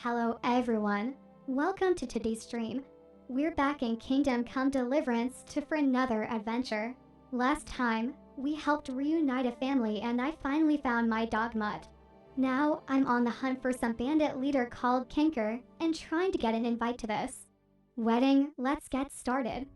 Hello everyone. Welcome to today's stream. We're back in Kingdom Come Deliverance for another adventure. Last time, we helped reunite a family and I finally found my dog Mutt. Now, I'm on the hunt for some bandit leader called Kinker and trying to get an invite to this wedding. Let's get started.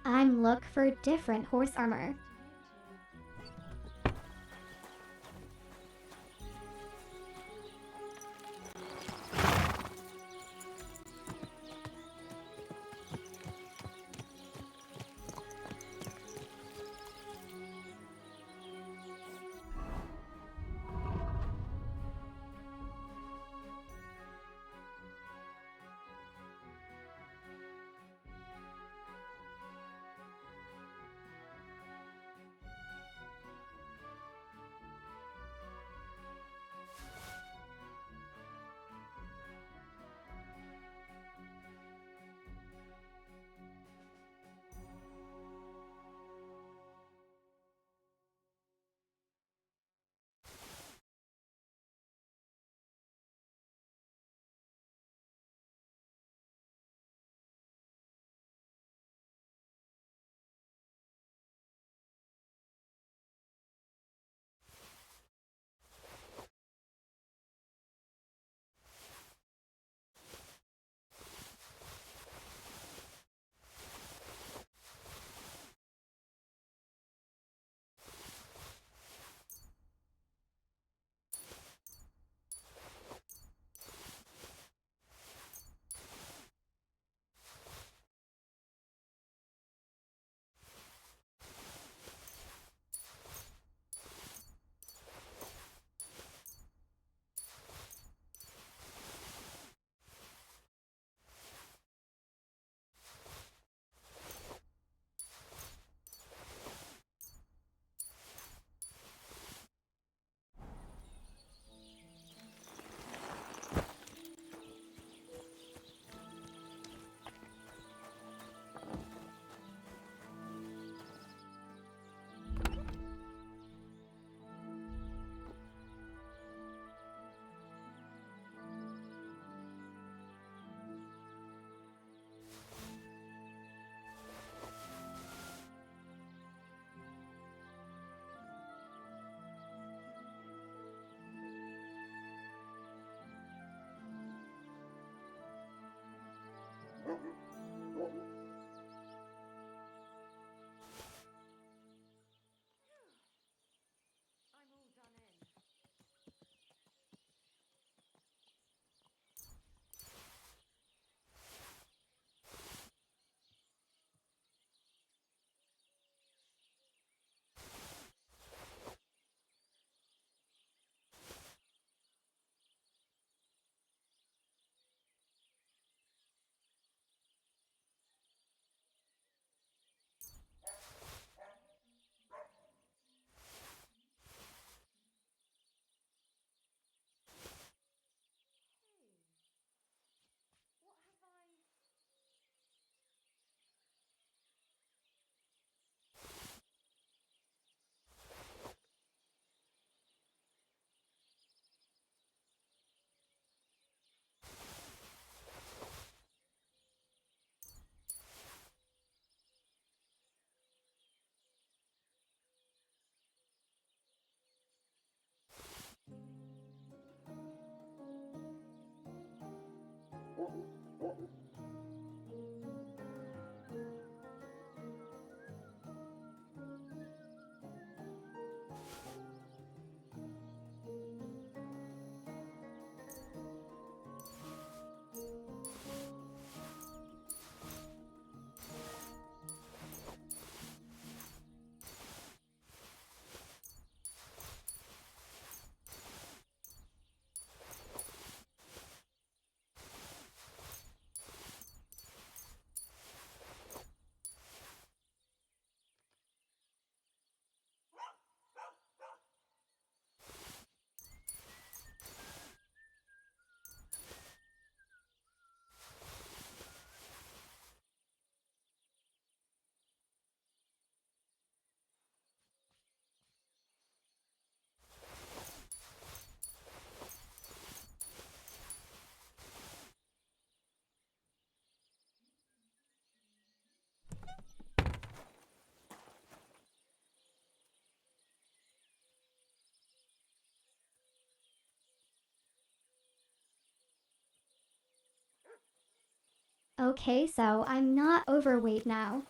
I'm look for different horse armor. Okay, so I'm not overweight now.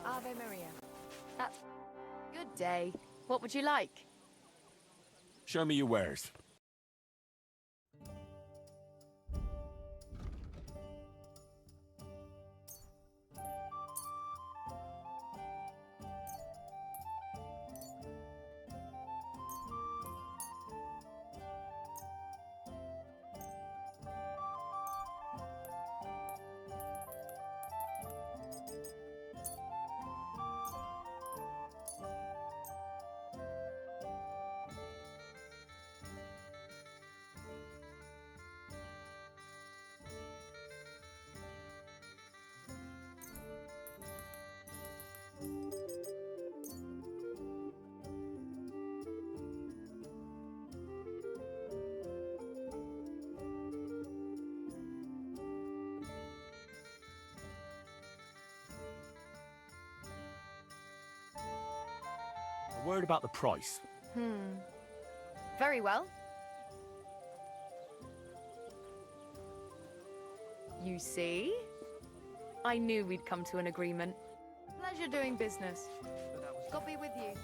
Ave Maria. That's good day. What would you like? Show me your wares. A word about the price. Very well. You see? I knew we'd come to an agreement. Pleasure doing business. God be with you.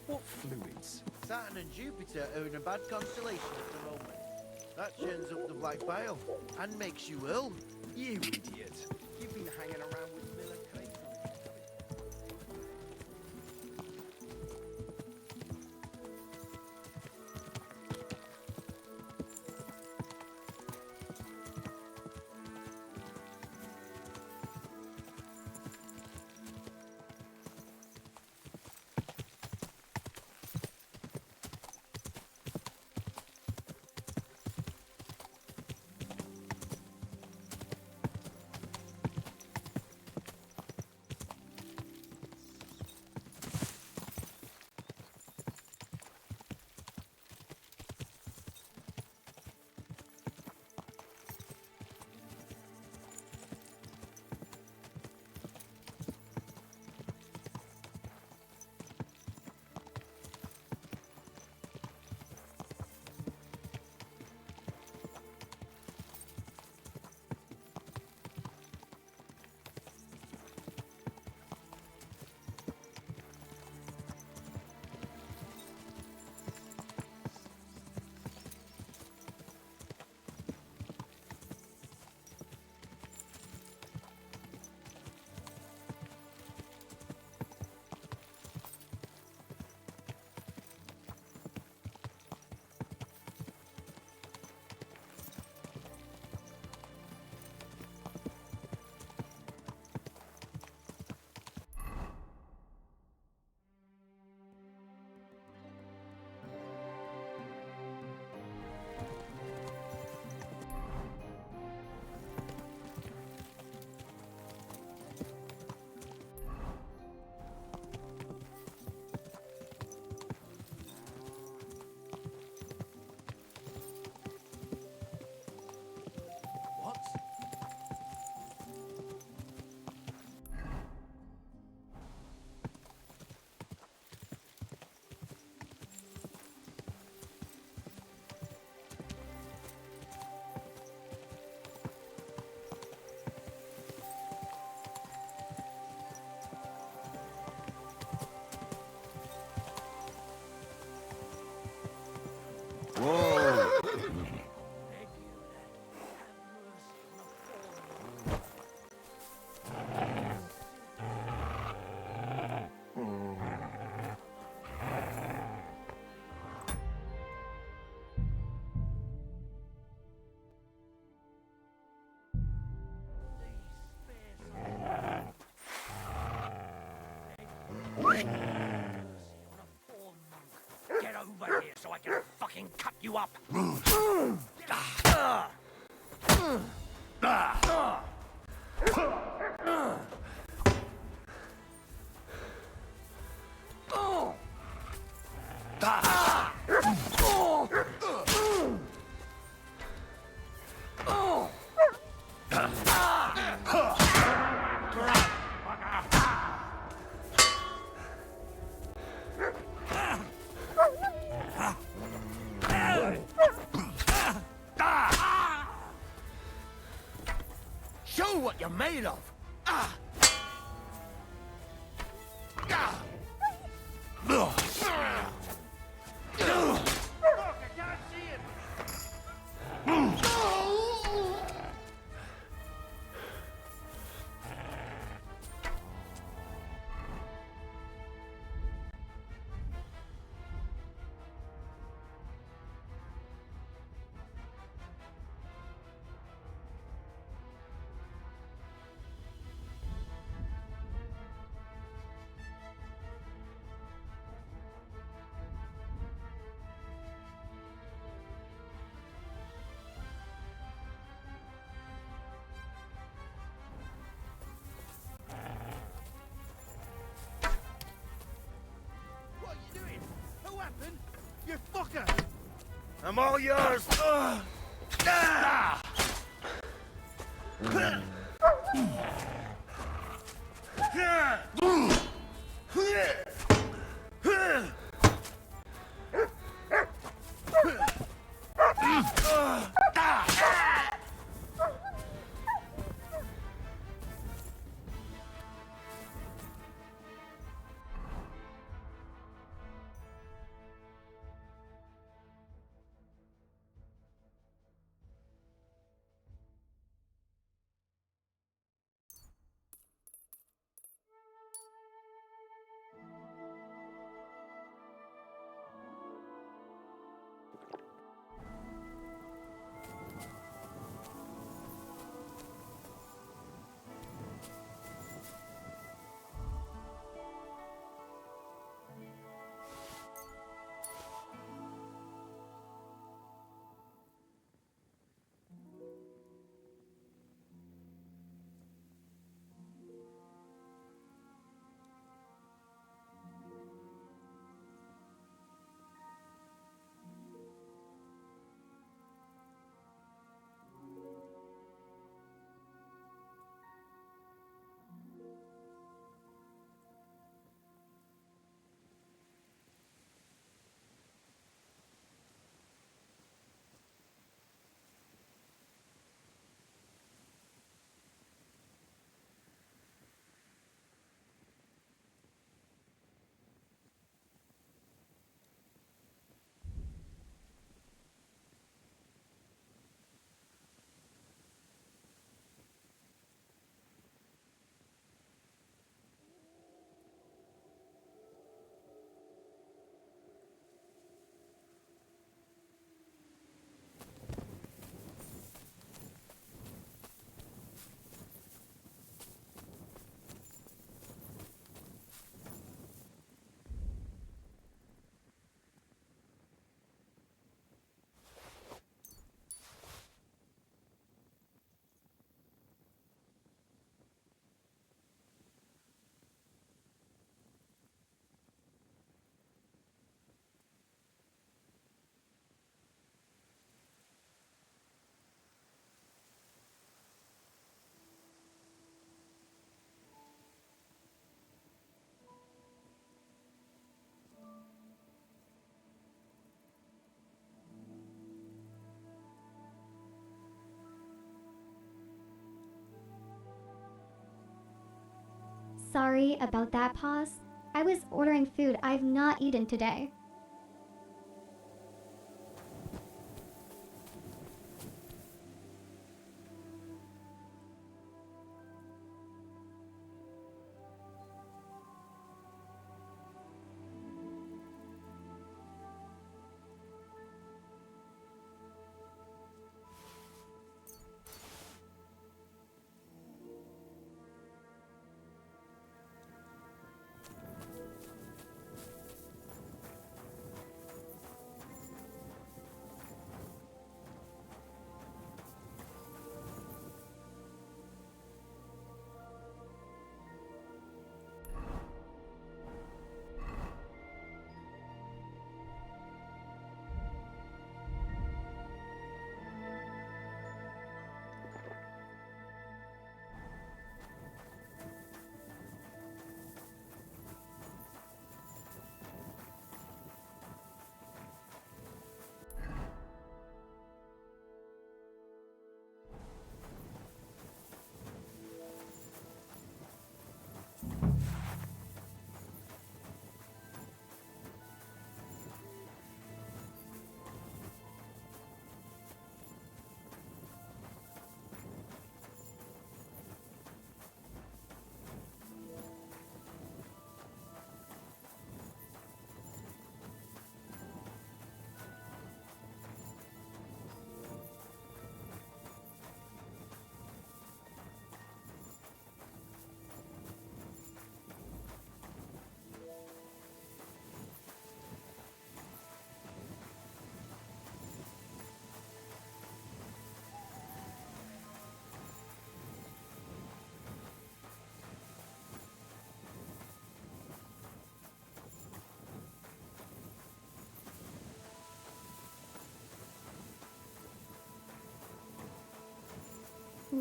What fluids? Saturn and Jupiter are in a bad constellation at the moment. That churns up the black bile and makes you ill. You idiot. You've been hanging around with Miller Craig. fucking cut you up! Show what you're made of! What are you doing? Who happened? You fucker! I'm all yours! Sorry about that pause. I was ordering food I've not eaten today.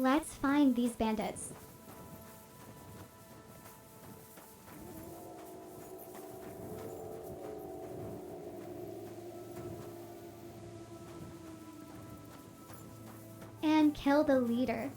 Let's find these bandits. And kill the leader.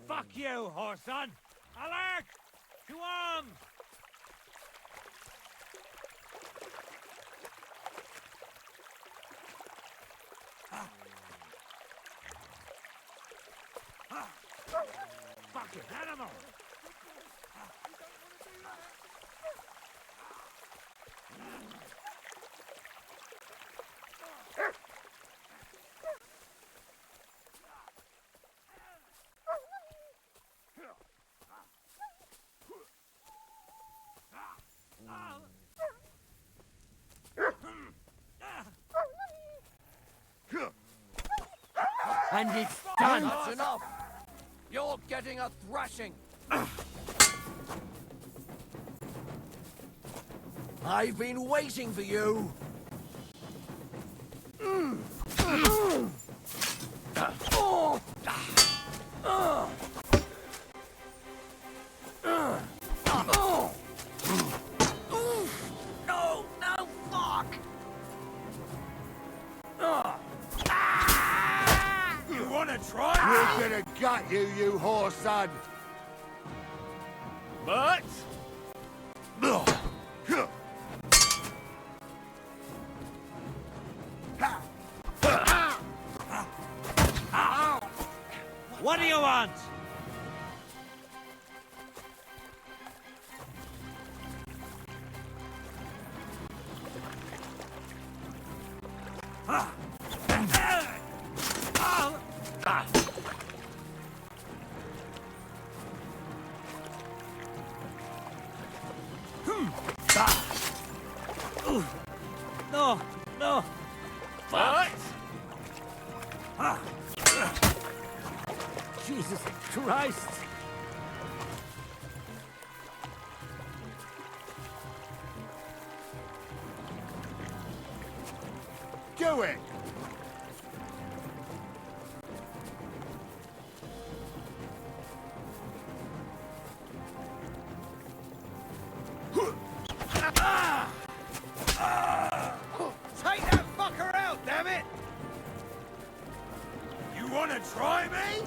Fuck you, whoreson! Alert! To arms! Fucking animal! And it's done! That's enough! You're getting a thrashing! I've been waiting for you! No, no, fuck! You wanna try? We're gonna gut you, you whoreson! But... What do you want? No, no. What? Jesus Christ! Do it! Take that fucker out, damn it! You wanna try me?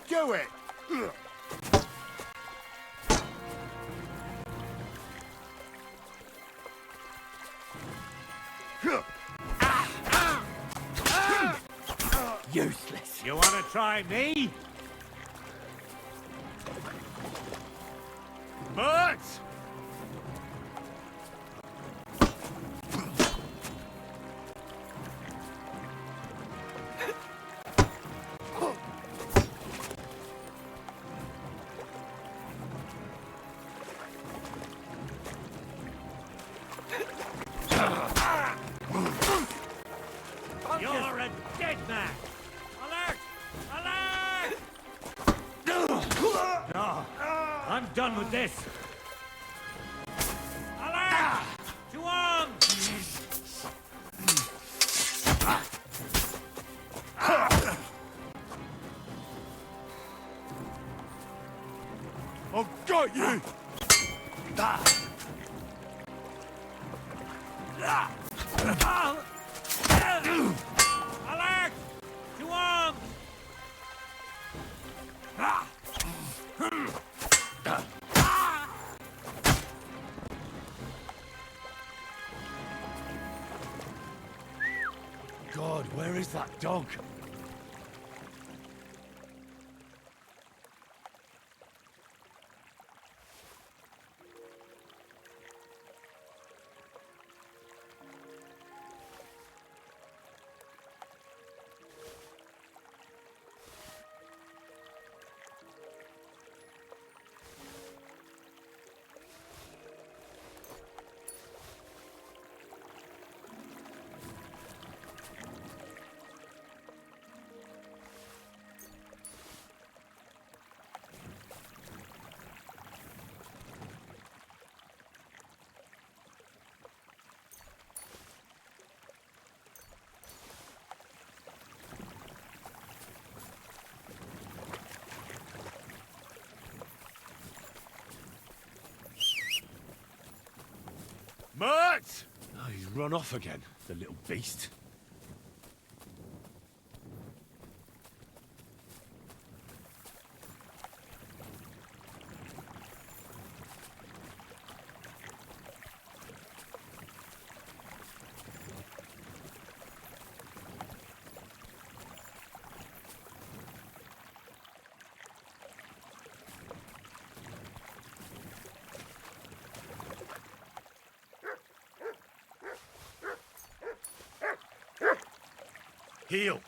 Do it! Useless. You wanna try me? But You're a dead man! Alert! Alert! No, I'm done with this. Alert! To arms! I've got you! Alert! To arms! God, where is that dog? Mutt! Oh, he's run off again, the little beast. Heel.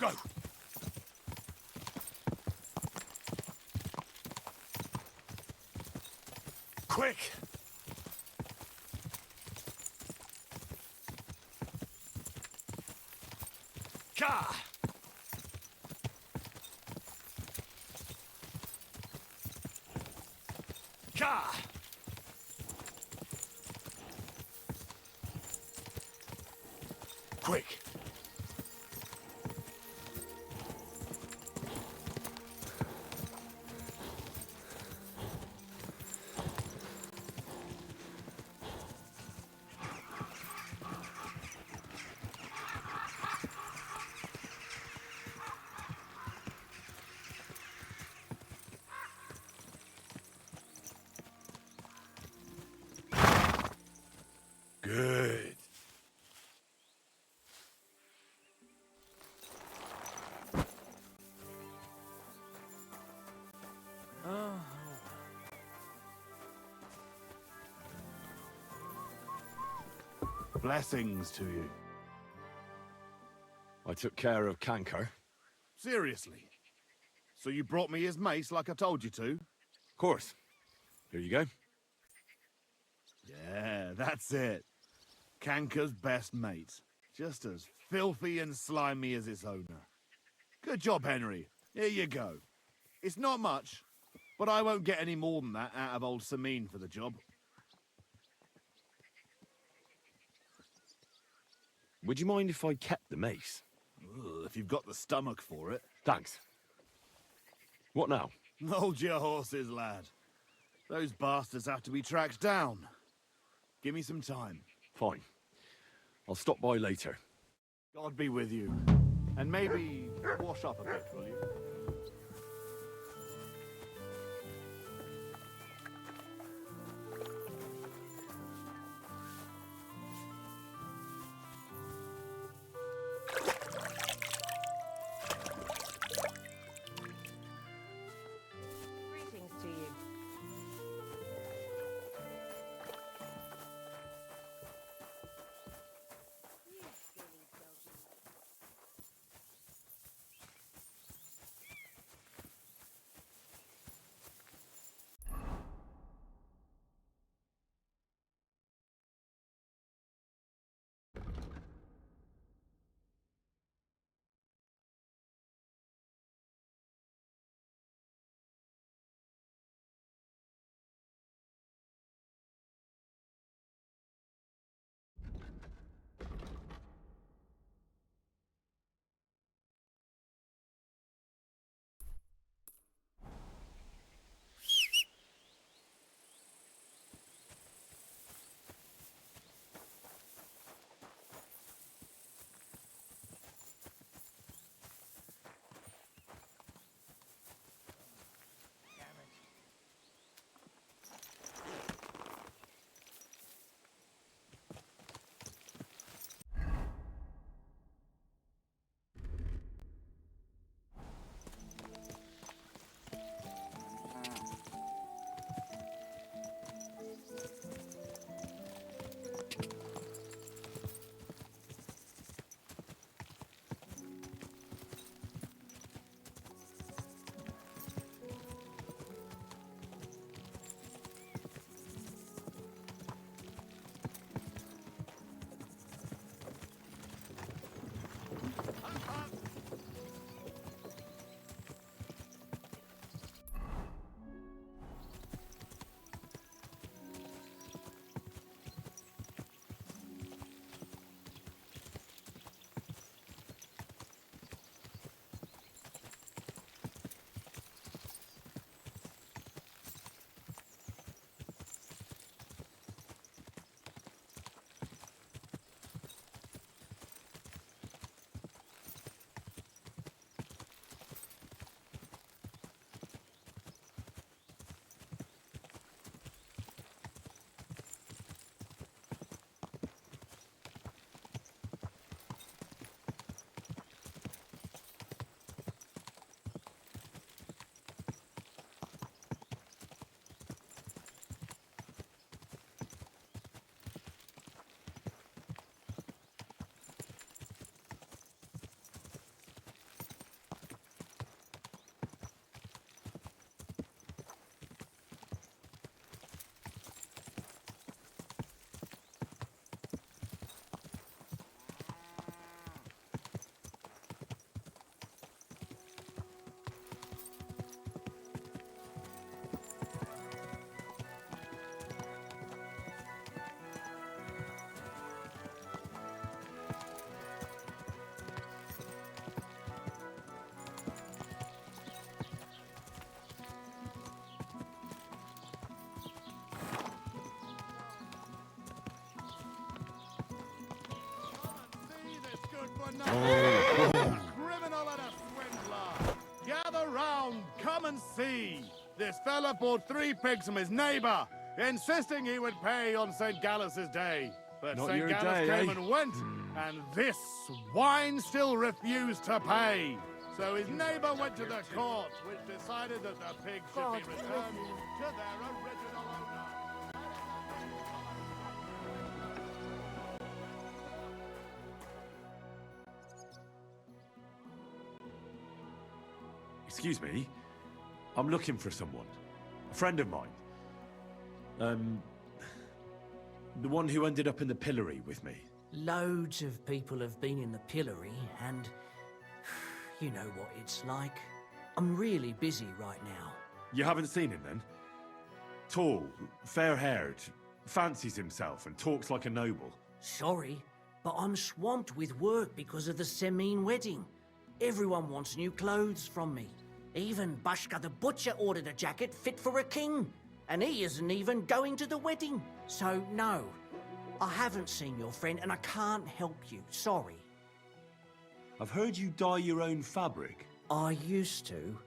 Go! Quick! Ka! Ka! Quick! Good. Blessings to you. I took care of Canker. Seriously. So you brought me his mace like I told you to? Of course. Here you go. Yeah, that's it. Canker's best mate. Just as filthy and slimy as its owner. Good job, Henry. Here you go. It's not much, but I won't get any more than that out of old Samine for the job. Would you mind if I kept the mace? Ugh, if you've got the stomach for it. Thanks. What now? Hold your horses, lad. Those bastards have to be tracked down. Give me some time. Fine. I'll stop by later. God be with you. And maybe wash up a bit, will you? Greetings to you. to another. A criminal and a swindler. Gather round, come and see. This fella bought 3 pigs from his neighbour, insisting he would pay on St. Gallus's day. But Not St. your Gallus day, came eh? and went, and this swine still refused to pay. So his neighbour went to the court, which decided that the pigs should God, be returned to their original owner. Excuse me. I'm looking for someone. A friend of mine. The one who ended up in the pillory with me. Loads of people have been in the pillory, and you know what it's like. I'm really busy right now. You haven't seen him then? Tall, fair-haired, fancies himself and talks like a noble. Sorry, but I'm swamped with work because of the Semine wedding. Everyone wants new clothes from me. Even Bashka the butcher ordered a jacket fit for a king, and he isn't even going to the wedding. So no, I haven't seen your friend and I can't help you, sorry. I've heard you dye your own fabric. I used to.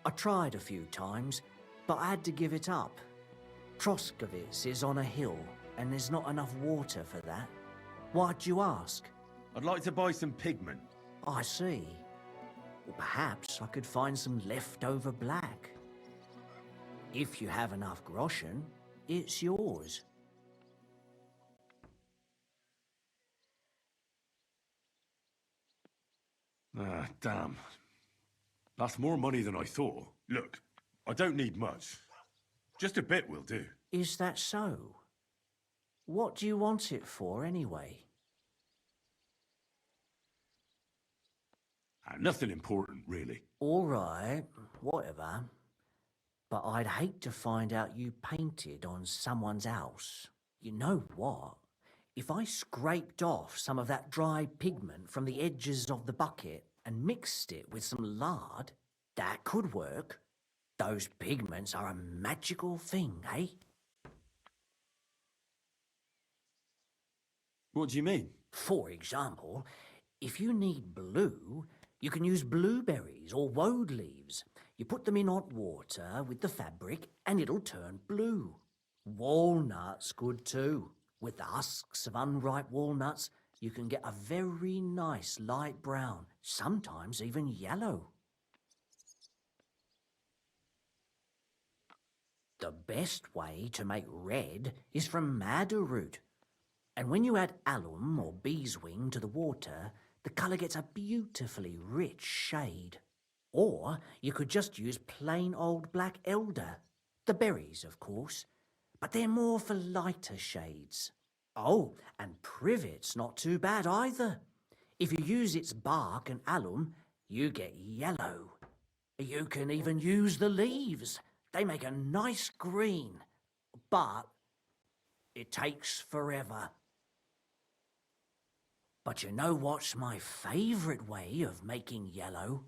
I tried a few times, but I had to give it up. Troskovitz is on a hill, and there's not enough water for that. Why'd you ask? I'd like to buy some pigment. I see. Well, perhaps I could find some leftover black. If you have enough groschen, it's yours. Ah, damn. That's more money than I thought. Look, I don't need much. Just a bit will do. Is that so? What do you want it for, anyway? Nothing important, really. All right, whatever. But I'd hate to find out you painted on someone's house. You know what? If I scraped off some of that dry pigment from the edges of the bucket and mixed it with some lard, that could work. Those pigments are a magical thing, eh? What do you mean? For example, if you need blue, you can use blueberries or woad leaves. You put them in hot water with the fabric and it'll turn blue. Walnuts good too. With the husks of unripe walnuts, you can get a very nice light brown, sometimes even yellow. The best way to make red is from madder root. And when you add alum or beeswing to the water, the colour gets a beautifully rich shade. Or you could just use plain old black elder. The berries, of course, but they're more for lighter shades. Oh, and privet's not too bad either. If you use its bark and alum, you get yellow. You can even use the leaves. They make a nice green, but it takes forever. But you know what's my favourite way of making yellow?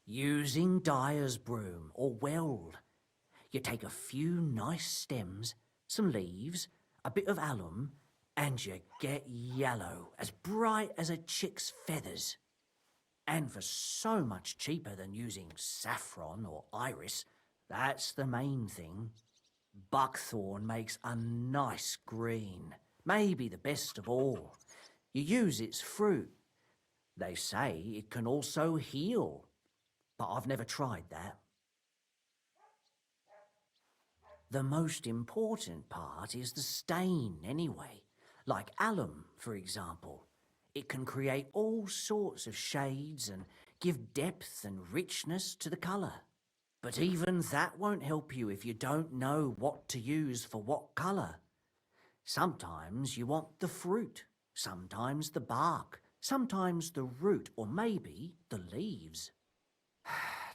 Using dyer's broom or weld. You take a few nice stems, some leaves, a bit of alum, and you get yellow, as bright as a chick's feathers. And for so much cheaper than using saffron or iris, that's the main thing. Buckthorn makes a nice green, maybe the best of all. You use its fruit. They say it can also heal, but I've never tried that. The most important part is the stain anyway. Like alum, for example. It can create all sorts of shades and give depth and richness to the colour. But even that won't help you if you don't know what to use for what colour. Sometimes you want the fruit, sometimes the bark, sometimes the root, or maybe the leaves.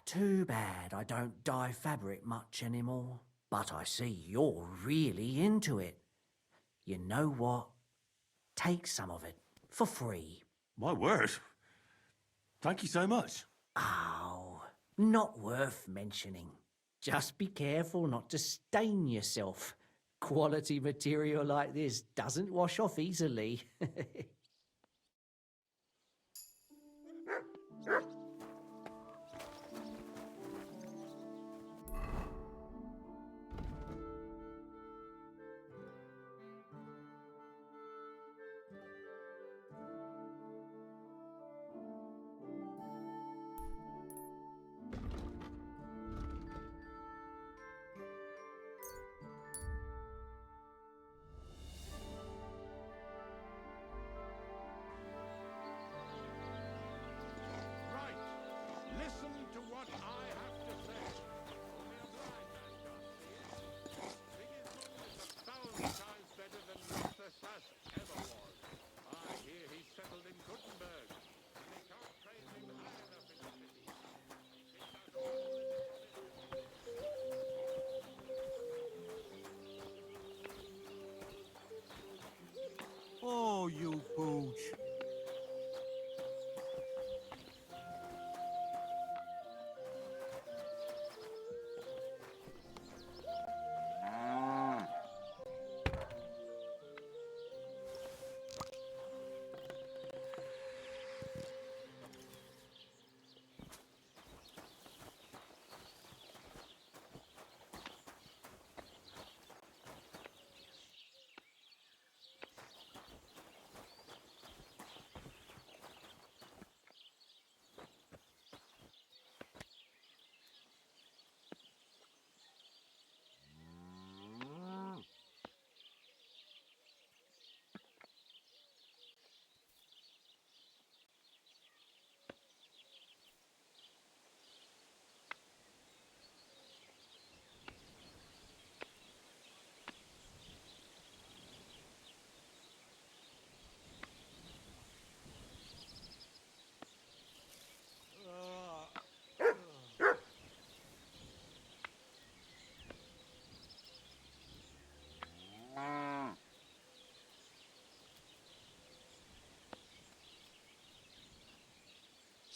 Too bad I don't dye fabric much anymore. But I see you're really into it. You know what? Take some of it for free. My word. Thank you so much. Oh, not worth mentioning. Just be careful not to stain yourself. Quality material like this doesn't wash off easily.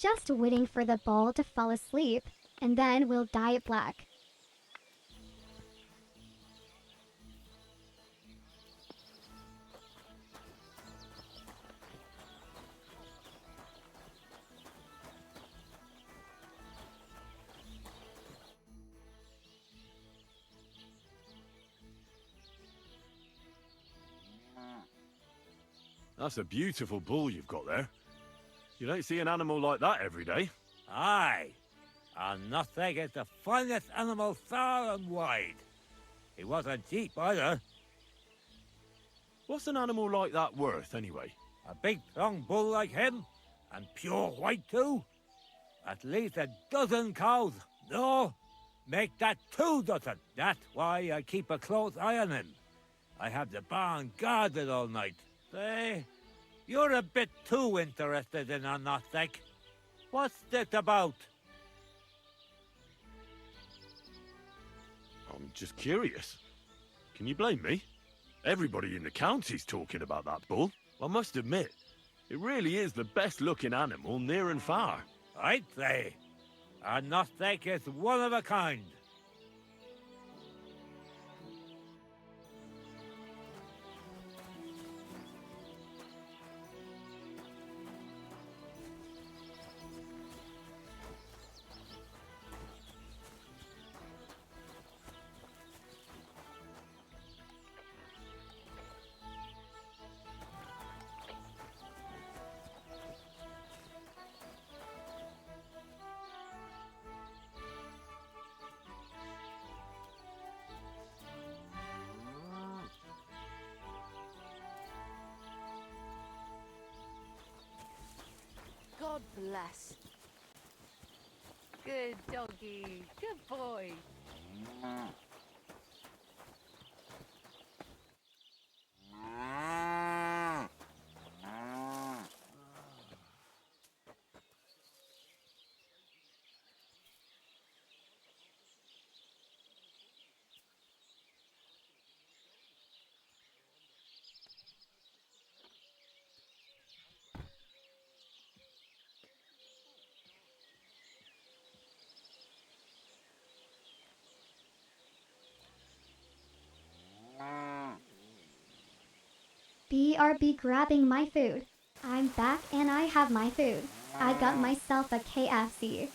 just waiting for the bull to fall asleep, and then we'll dye it black. That's a beautiful bull you've got there. You don't see an animal like that every day. Aye, and nothing is the finest animal far and wide. He wasn't cheap either. What's an animal like that worth, anyway? A big strong bull like him, and pure white too. At least a dozen cows. No, make that 2 dozen. That's why I keep a close eye on him. I have the barn guarded all night. Say, you're a bit too interested in a nothing. What's this about? I'm just curious. Can you blame me? Everybody in the county's talking about that bull. I must admit, it really is the best-looking animal near and far. I'd say. A nothing is one of a kind. God bless. Good doggy. Good boy. BRB grabbing my food. I'm back and I have my food. I got myself a KFC.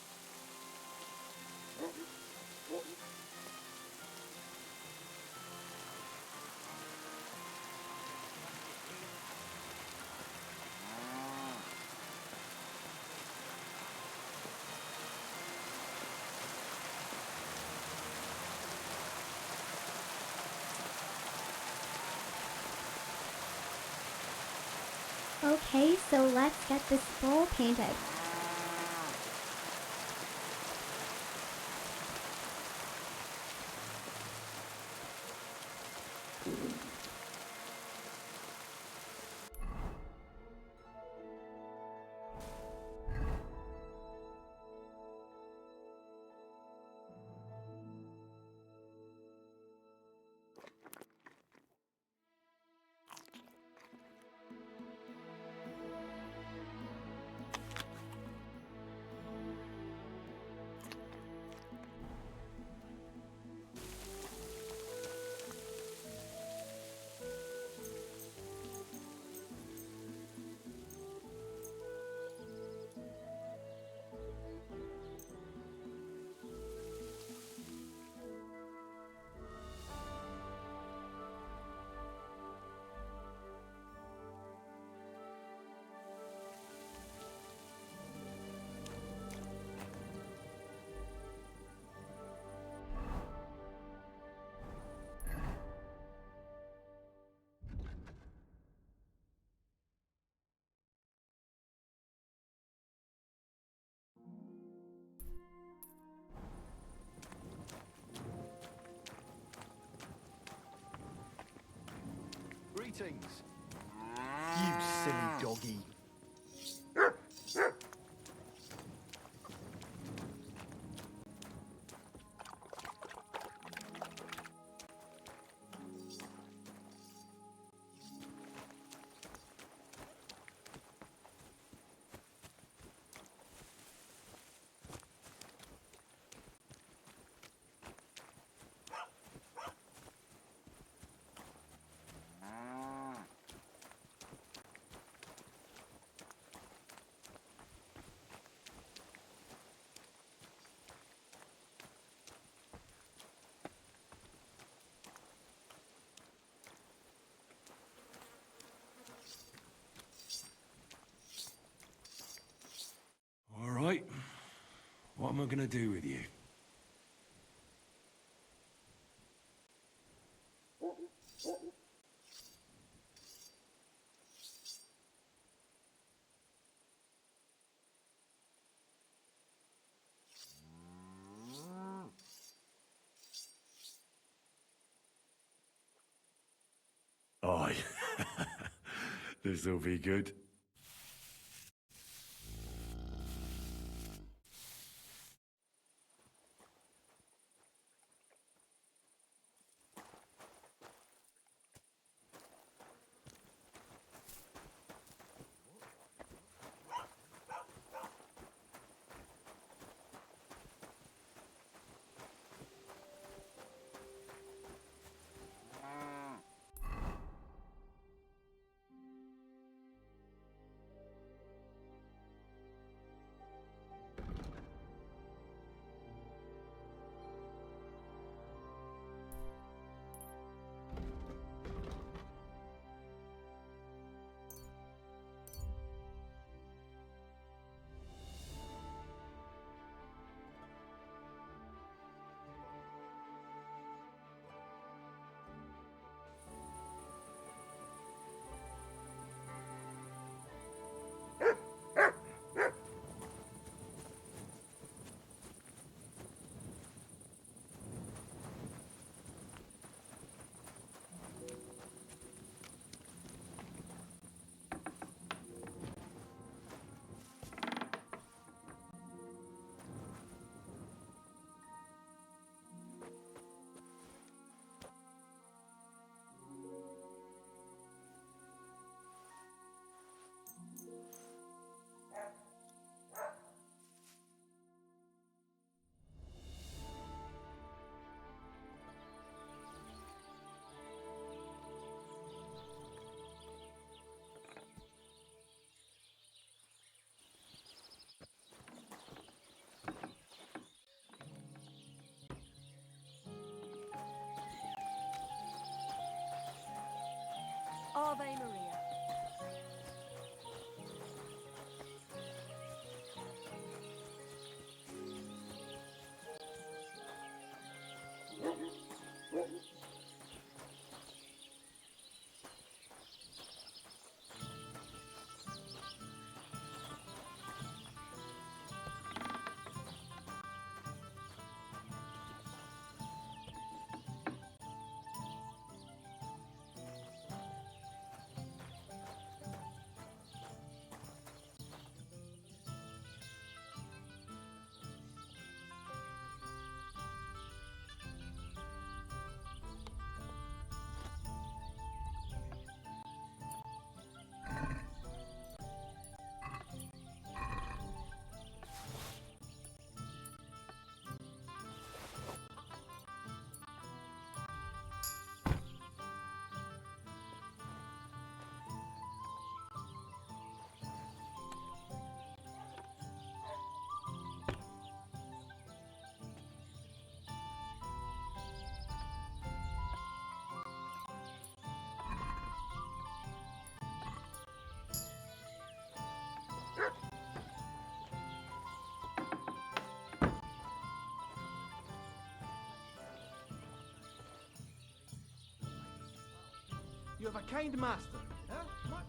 Okay, so let's get this bowl painted. Greetings. You silly doggy. What am I gonna do with you? Aye. This'll be good. Ave Maria. You have a kind master. Huh? What?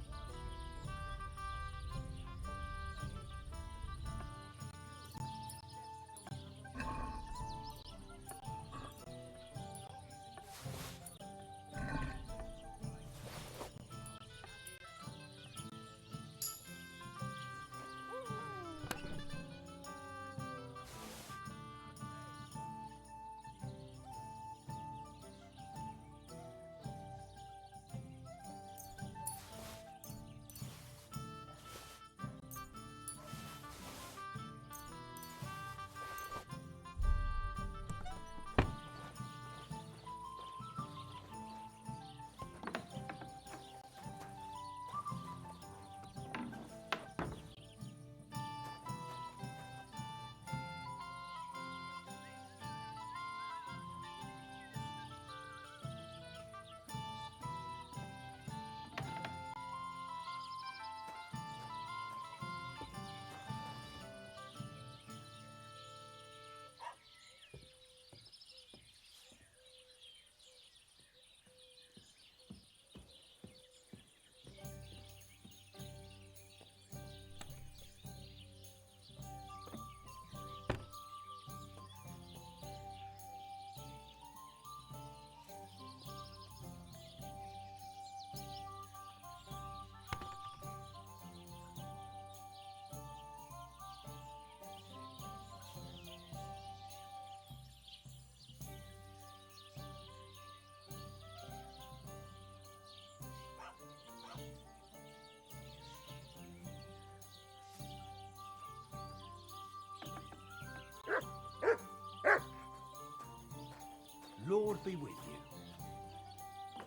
be with you.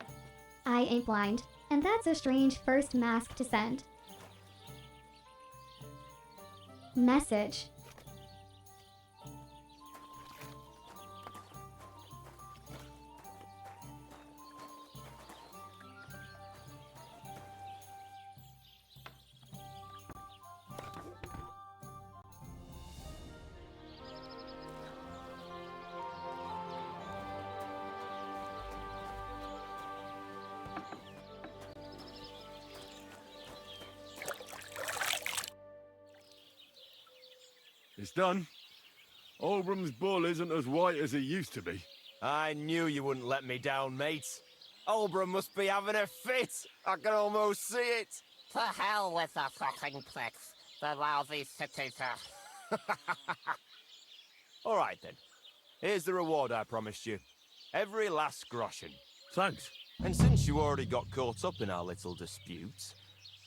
I ain't blind, and that's a strange first mask to send. Message. It's done. Olbram's bull isn't as white as it used to be. I knew you wouldn't let me down, mate. Olbram must be having a fit. I can almost see it. To hell with the fucking pricks. The lousy city-eater. All right, then. Here's the reward I promised you. Every last groschen. Thanks. And since you already got caught up in our little dispute,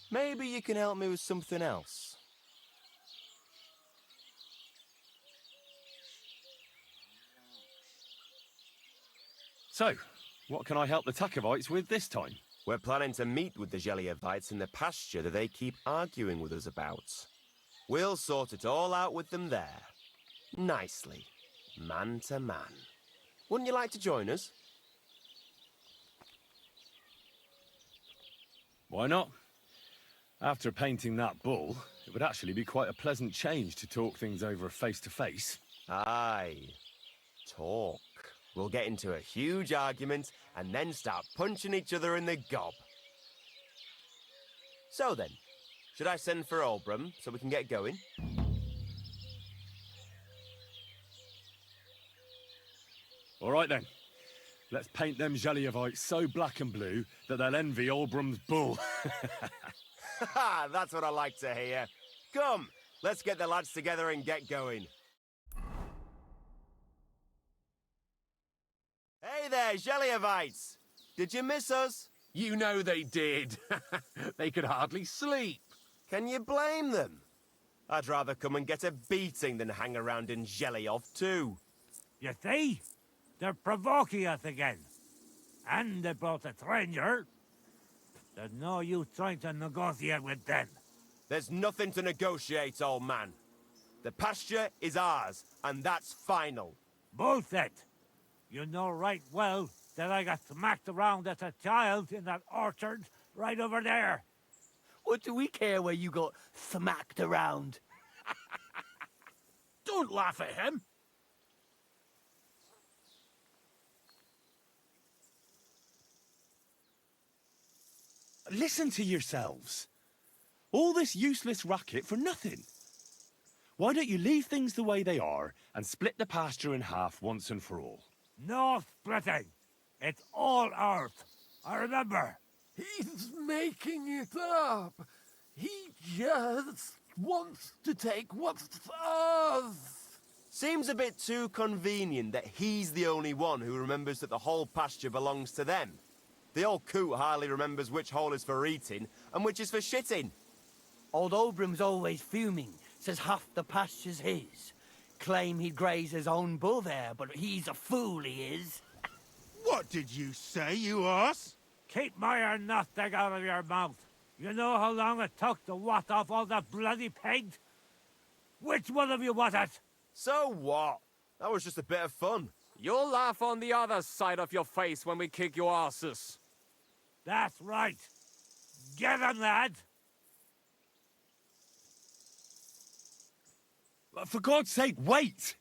maybe you can help me with something else. So, what can I help the Takovites with this time? We're planning to meet with the Geliovites in the pasture that they keep arguing with us about. We'll sort it all out with them there. Nicely. Man to man. Wouldn't you like to join us? Why not? After painting that bull, it would actually be quite a pleasant change to talk things over face to face. Aye. Talk. We'll get into a huge argument and then start punching each other in the gob. So then, should I send for Olbram so we can get going? All right then. Let's paint them Geliovites so black and blue that they'll envy Olbram's bull. Haha, that's what I like to hear. Come, let's get the lads together and get going. Hey there, Geliovites! Did you miss us? You know they did. They could hardly sleep. Can you blame them? I'd rather come and get a beating than hang around in Geliov too. You see? They're provoking us again. And they brought a stranger. There's no use trying to negotiate with them. There's nothing to negotiate, old man. The pasture is ours, and that's final. Bullshit! You know right well that I got smacked around as a child in that orchard right over there. What do we care where you got smacked around? Don't laugh at him. Listen to yourselves. All this useless racket for nothing. Why don't you leave things the way they are and split the pasture in half once and for all? No splitting. It's all ours. I remember. He's making it up. He just wants to take what's ours. Seems a bit too convenient that he's the only one who remembers that the whole pasture belongs to them. The old coot hardly remembers which hole is for eating and which is for shitting. Old Obram's always fuming, says half the pasture's his. Claim he'd graze his own bull there, but he's a fool, he is. What did you say, you ass? Keep my nothing out of your mouth. You know how long it took to wash off all that bloody paint? Which one of you was it? So what? That was just a bit of fun. You'll laugh on the other side of your face when we kick your asses. That's right. Get him, lad. For God's sake, wait!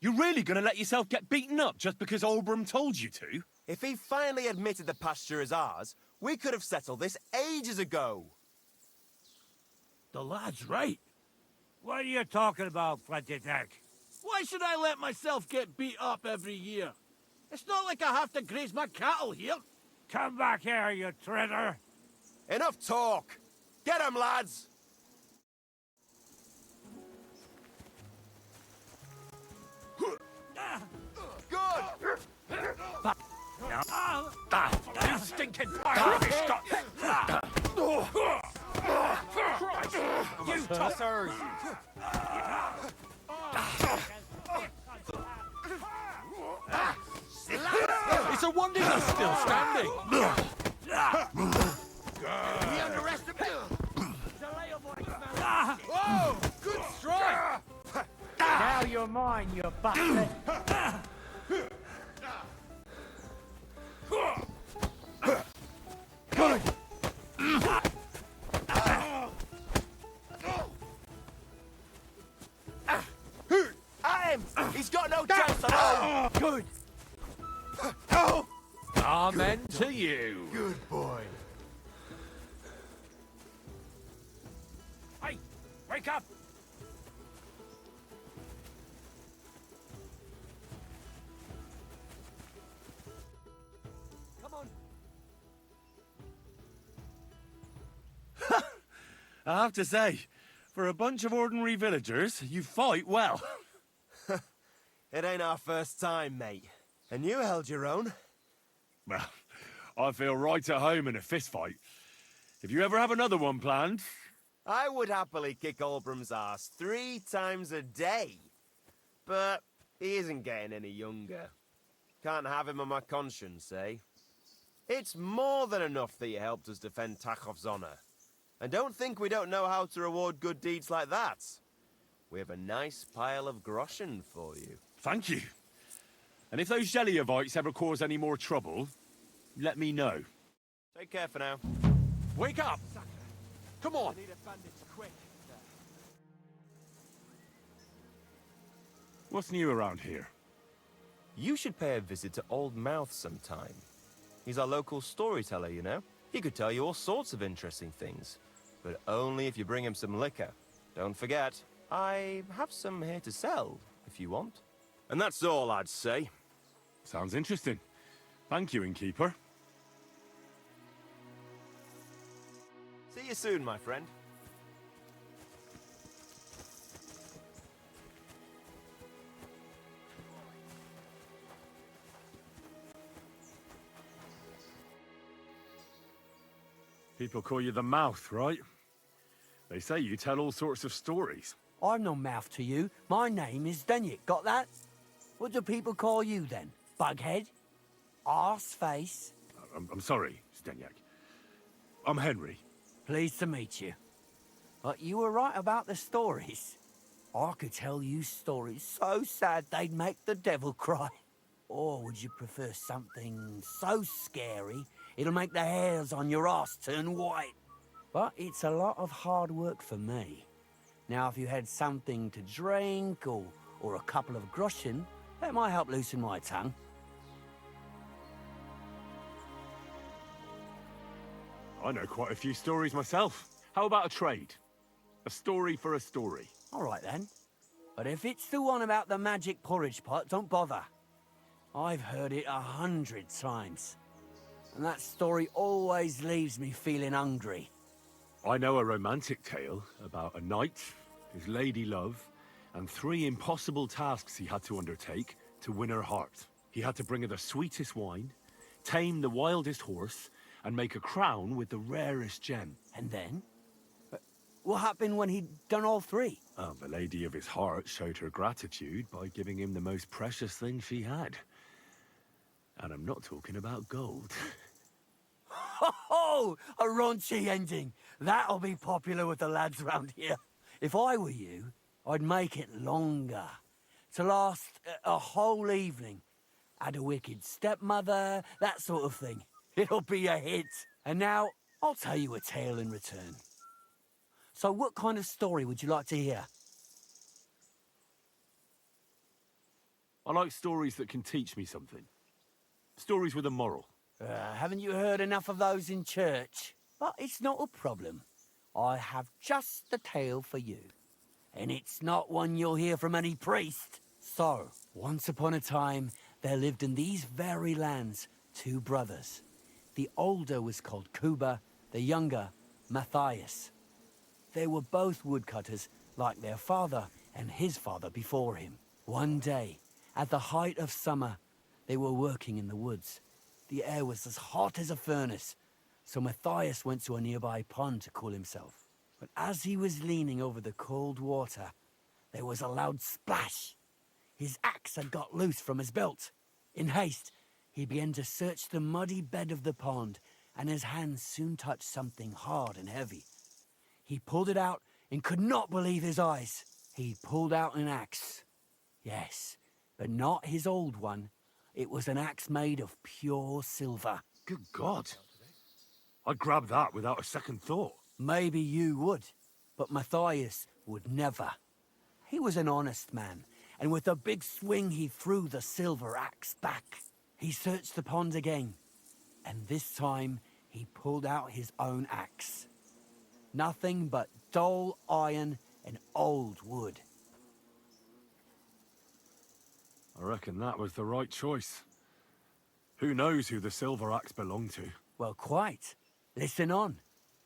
You're really going to let yourself get beaten up just because Olbram told you to? If he finally admitted the pasture is ours, we could have settled this ages ago. The lad's right. What are you talking about, Flinty Dick? Why should I let myself get beat up every year? It's not like I have to graze my cattle here. Come back here, you traitor. Enough talk. Get him, lads. Good. You stinking rubbish got. You tossers! It's a wonder he's still standing. We underestimate. Whoa! Good strike! Now you're mine, you bastard. At him! He's got no chance at all! Good. Amen to you. Good boy. Hey, wake up! Come on. I have to say, for a bunch of ordinary villagers, you fight well. It ain't our first time, mate. And you held your own. Well, I feel right at home in a fistfight. If you ever have another one planned... I would happily kick Olbram's ass 3 times a day. But he isn't getting any younger. Can't have him on my conscience, eh? It's more than enough that you helped us defend Tachov's honor. And don't think we don't know how to reward good deeds like that. We have a nice pile of groschen for you. Thank you. And if those Jelliavites ever cause any more trouble, let me know. Take care for now. Wake up! Come on! Need a bandage quick. What's new around here? You should pay a visit to Old Mouth sometime. He's our local storyteller, you know. He could tell you all sorts of interesting things. But only if you bring him some liquor. Don't forget, I have some here to sell, if you want. And that's all I'd say. Sounds interesting. Thank you, innkeeper. See you soon, my friend. People call you the Mouth, right? They say you tell all sorts of stories. I'm no mouth to you. My name is Denyek. Got that? What do people call you then? Bughead? Arseface? I'm sorry, Stenyak. I'm Henry. Pleased to meet you. But you were right about the stories. I could tell you stories so sad they'd make the devil cry. Or would you prefer something so scary it'll make the hairs on your ass turn white? But it's a lot of hard work for me. Now, if you had something to drink or a couple of groschen, that might help loosen my tongue. I know quite a few stories myself. How about a trade? A story for a story. All right, then. But if it's the one about the magic porridge pot, don't bother. I've heard it 100 times. And that story always leaves me feeling hungry. I know a romantic tale about a knight, his lady love, and 3 impossible tasks he had to undertake to win her heart. He had to bring her the sweetest wine, tame the wildest horse, and make a crown with the rarest gem. And then? What happened when he'd done all 3? The lady of his heart showed her gratitude by giving him the most precious thing she had. And I'm not talking about gold. Ho! A raunchy ending. That'll be popular with the lads round here. If I were you, I'd make it longer. To last a whole evening. Add a wicked stepmother, that sort of thing. It'll be a hit. And now, I'll tell you a tale in return. So what kind of story would you like to hear? I like stories that can teach me something. Stories with a moral. Haven't you heard enough of those in church? But it's not a problem. I have just the tale for you. And it's not one you'll hear from any priest. So, once upon a time, there lived in these very lands 2 brothers. The older was called Kuba, the younger, Matthias. They were both woodcutters, like their father and his father before him. One day, at the height of summer, they were working in the woods. The air was as hot as a furnace, so Matthias went to a nearby pond to cool himself. But as he was leaning over the cold water, there was a loud splash. His axe had got loose from his belt. In haste, he began to search the muddy bed of the pond, and his hands soon touched something hard and heavy. He pulled it out and could not believe his eyes. He pulled out an axe. Yes, but not his old one. It was an axe made of pure silver. Good God. I'd grab that without a second thought. Maybe you would, but Matthias would never. He was an honest man, and with a big swing he threw the silver axe back. He searched the pond again, and this time he pulled out his own axe. Nothing but dull iron and old wood. I reckon that was the right choice. Who knows who the silver axe belonged to? Well, quite. Listen on.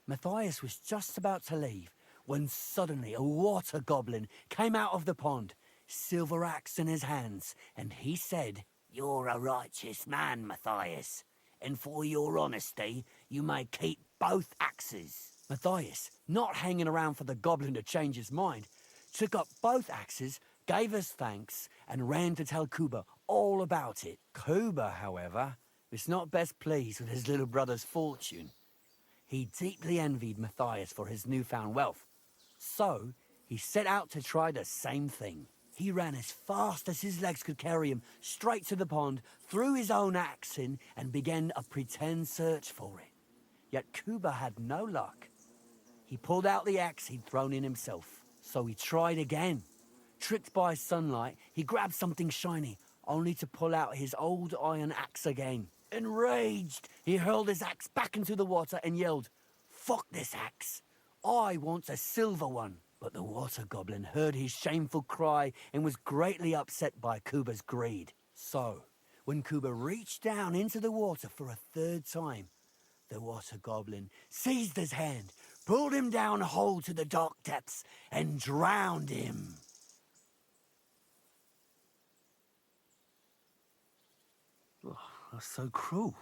Matthias was just about to leave when suddenly a water goblin came out of the pond, silver axe in his hands, and he said, "You're a righteous man, Matthias, and for your honesty, you may keep both axes." Matthias, not hanging around for the goblin to change his mind, took up both axes, gave us thanks, and ran to tell Kuba all about it. Kuba, however, was not best pleased with his little brother's fortune. He deeply envied Matthias for his newfound wealth, so he set out to try the same thing. He ran as fast as his legs could carry him straight to the pond, threw his own axe in, and began a pretend search for it. Yet Kuba had no luck. He pulled out the axe he'd thrown in himself, so he tried again. Tricked by sunlight, he grabbed something shiny, only to pull out his old iron axe again. Enraged, he hurled his axe back into the water and yelled, "Fuck this axe! I want a silver one!" But the water goblin heard his shameful cry and was greatly upset by Kuba's greed. So, when Kuba reached down into the water for a third time, the water goblin seized his hand, pulled him down whole to the dark depths, and drowned him. Oh, that's so cruel.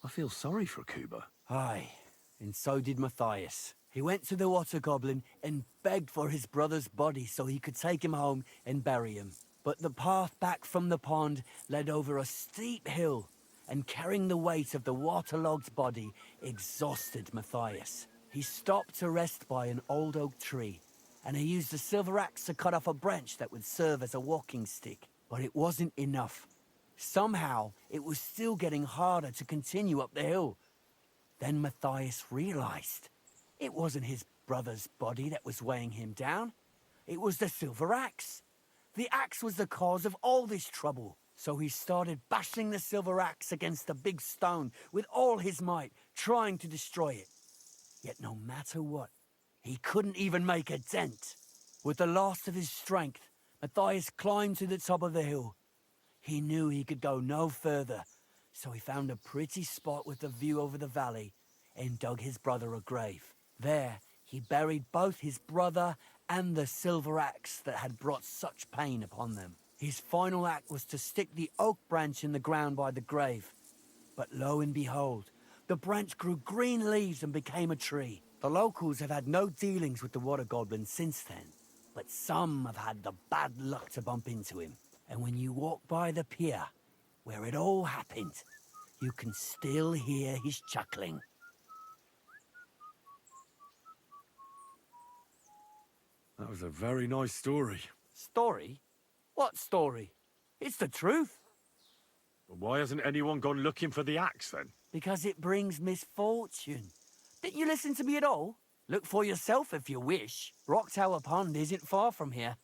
I feel sorry for Kuba. Aye, and so did Matthias. He went to the water goblin and begged for his brother's body so he could take him home and bury him. But the path back from the pond led over a steep hill, and carrying the weight of the waterlogged body exhausted Matthias. He stopped to rest by an old oak tree, and he used a silver axe to cut off a branch that would serve as a walking stick. But it wasn't enough. Somehow, it was still getting harder to continue up the hill. Then Matthias realized it wasn't his brother's body that was weighing him down. It was the silver axe. The axe was the cause of all this trouble. So he started bashing the silver axe against the big stone with all his might, trying to destroy it. Yet no matter what, he couldn't even make a dent. With the last of his strength, Matthias climbed to the top of the hill. He knew he could go no further, so he found a pretty spot with a view over the valley and dug his brother a grave. There, he buried both his brother and the silver axe that had brought such pain upon them. His final act was to stick the oak branch in the ground by the grave. But lo and behold, the branch grew green leaves and became a tree. The locals have had no dealings with the water goblin since then, but some have had the bad luck to bump into him. And when you walk by the pier, where it all happened, you can still hear his chuckling. That was a very nice story. Story? What story? It's the truth. But why hasn't anyone gone looking for the axe then? Because it brings misfortune. Didn't you listen to me at all? Look for yourself if you wish. Rock Tower Pond isn't far from here.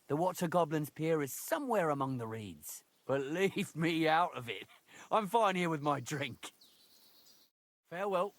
The Water Goblin's pier is somewhere among the reeds. But leave me out of it. I'm fine here with my drink. Farewell.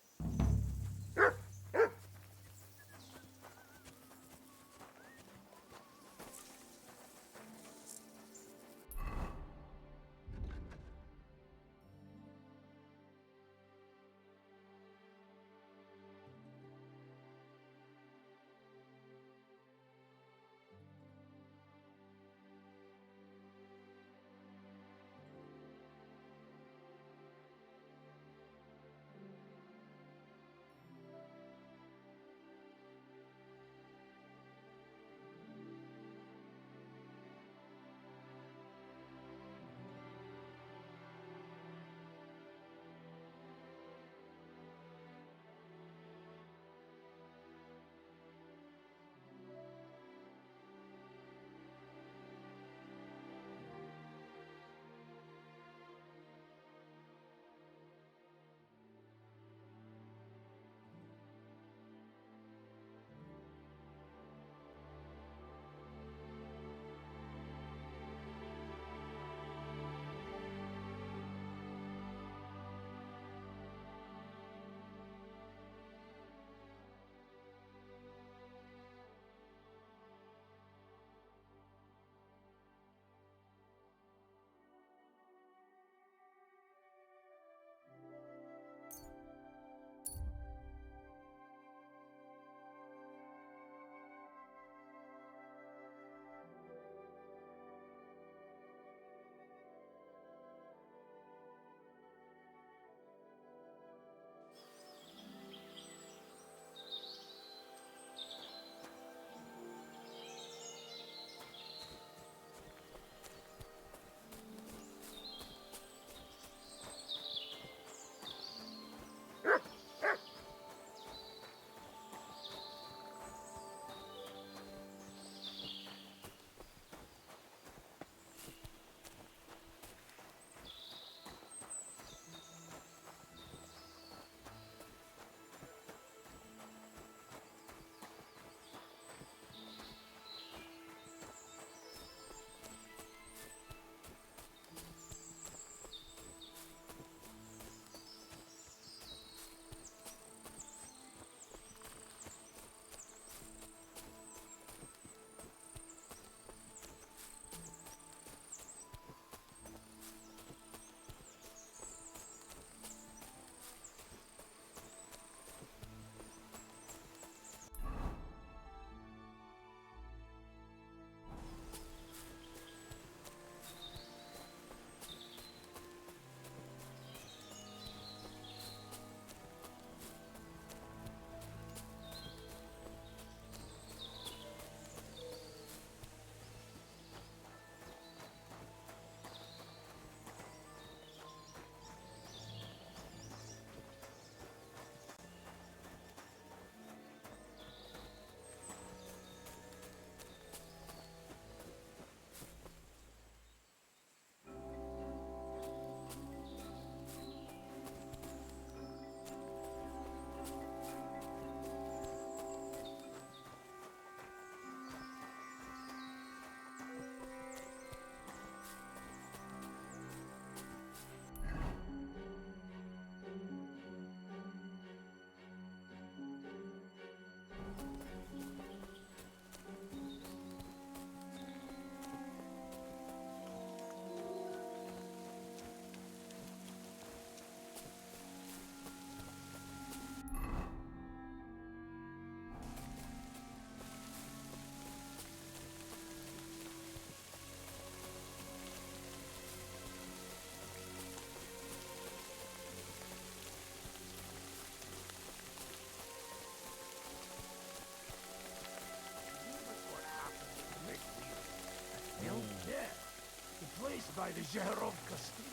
raised by the Zerovkasti.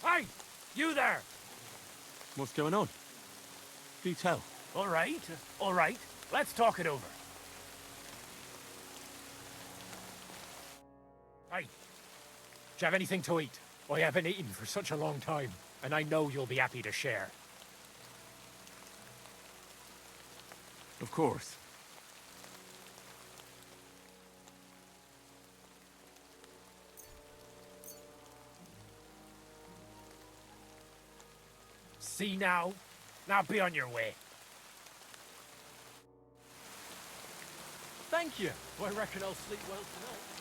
Hey! You there! What's going on? Do tell. All right. Let's talk it over. Hey, do you have anything to eat? I haven't eaten for such a long time, and I know you'll be happy to share. Of course. See now? Now be on your way. Thank you. I reckon I'll sleep well tonight.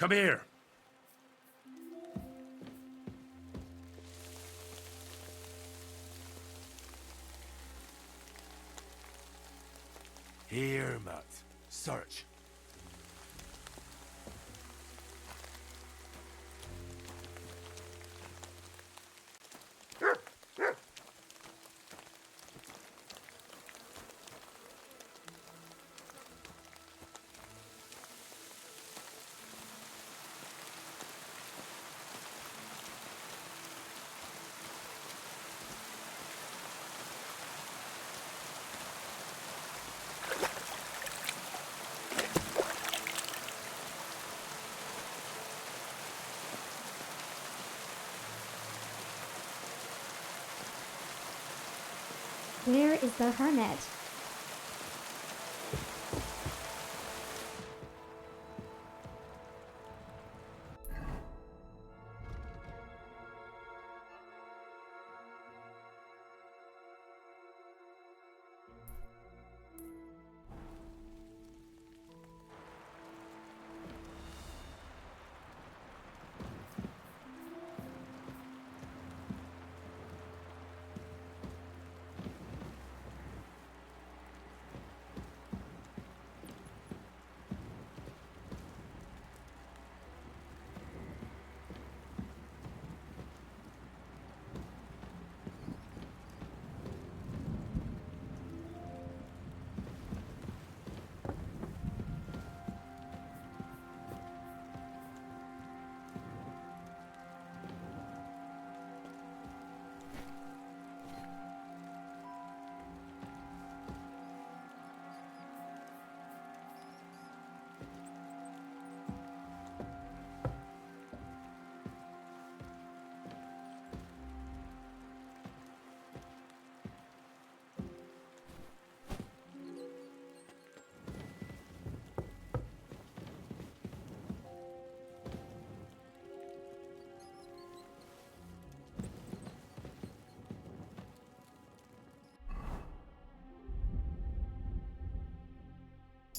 Come here. Here, Matt. Search. Where is the hermit?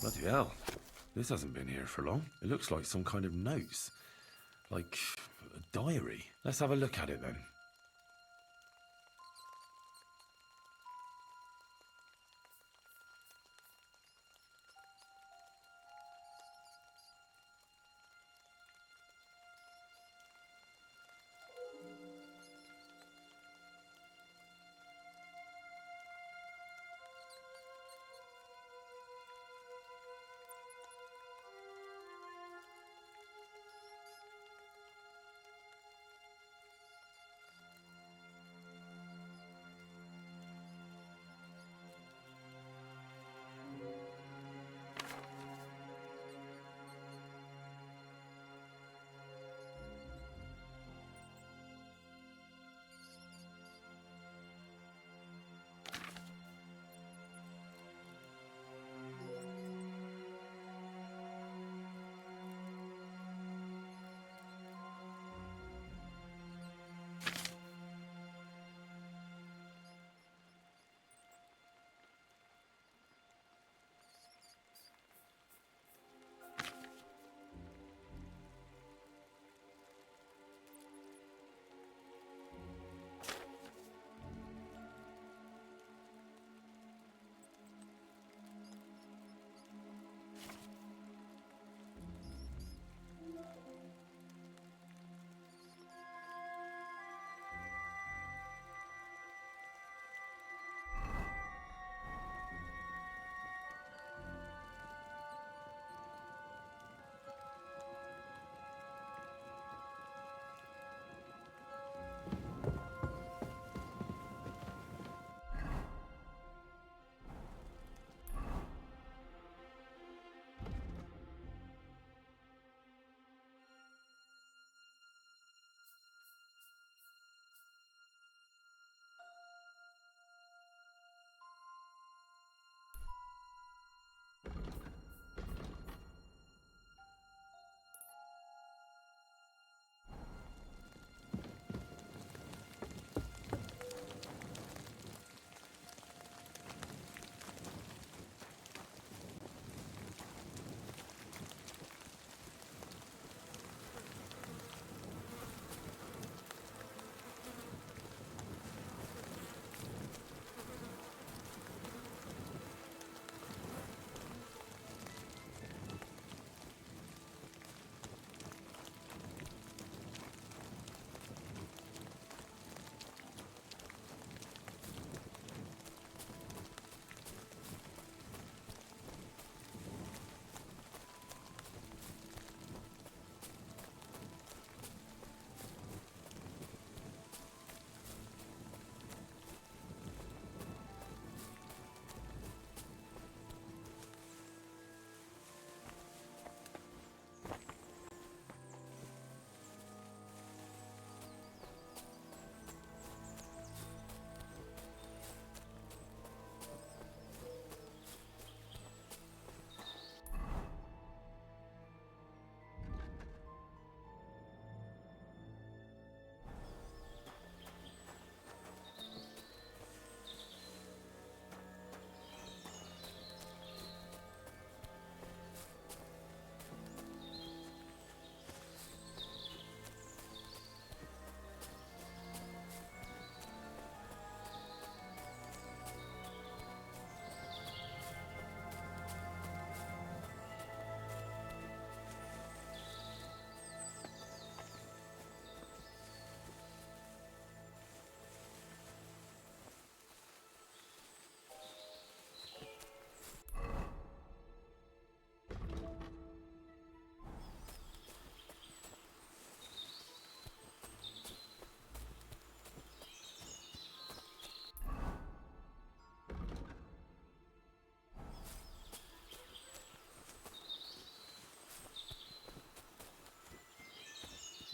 Bloody hell. This hasn't been here for long. It looks like some kind of notes. Like a diary. Let's have a look at it then.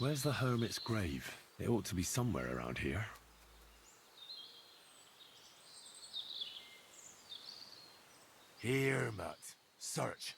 Where's the hermit's grave? It ought to be somewhere around here. Here, Mutt. Search.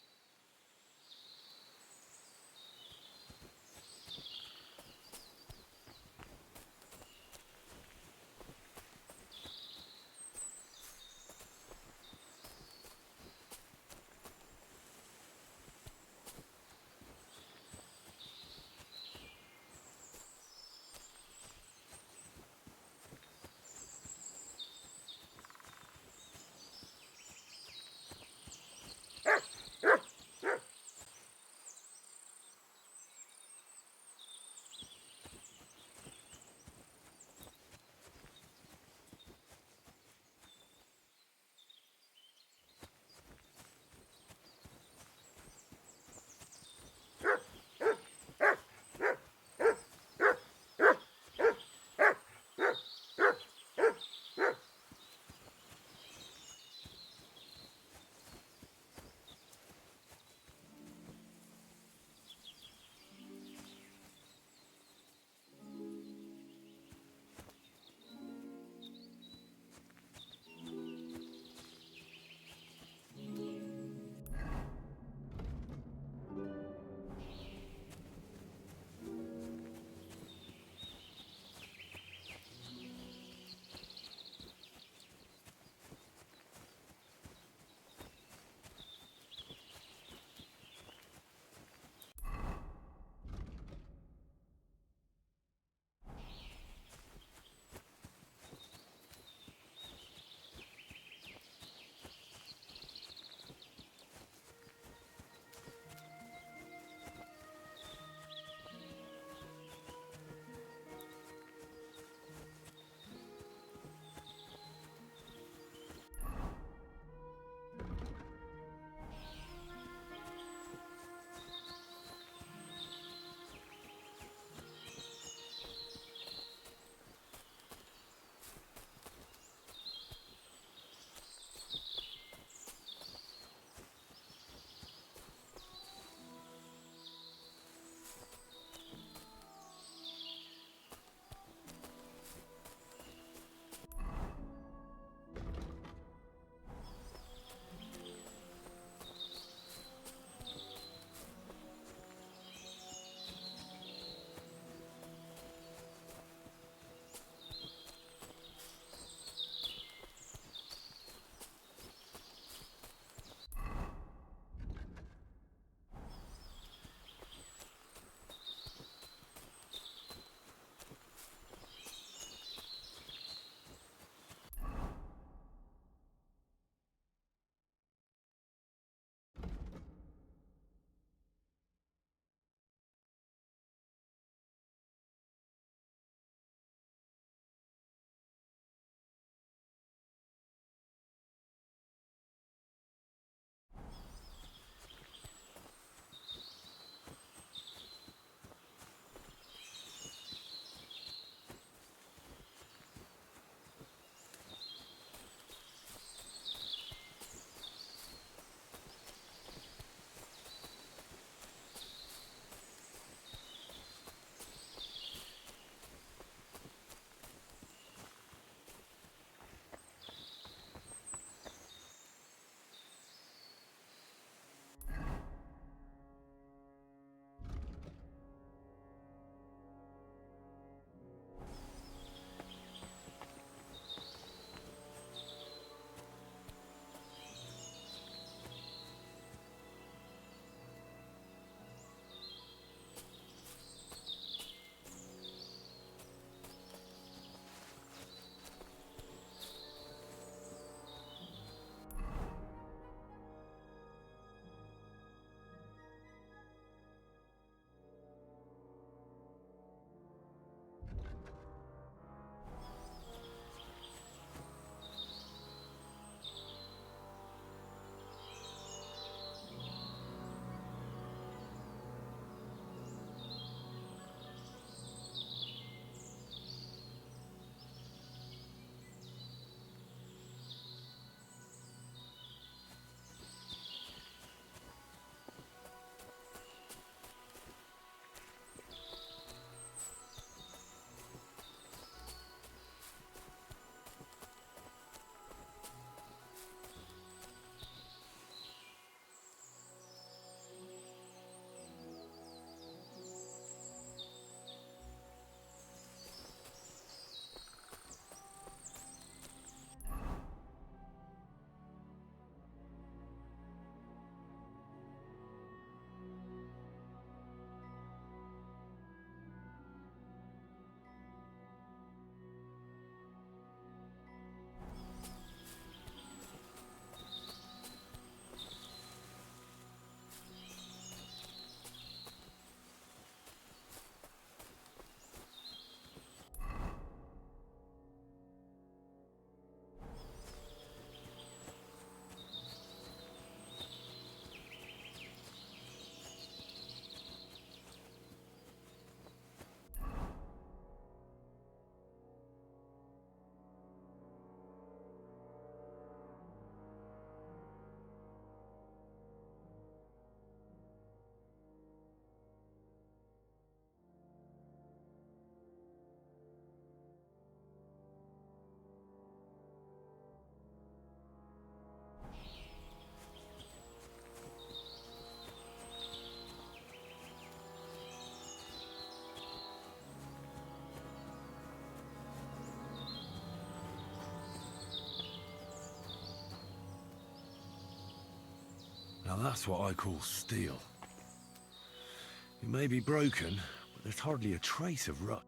Now that's what I call steel. It may be broken, but there's hardly a trace of rust.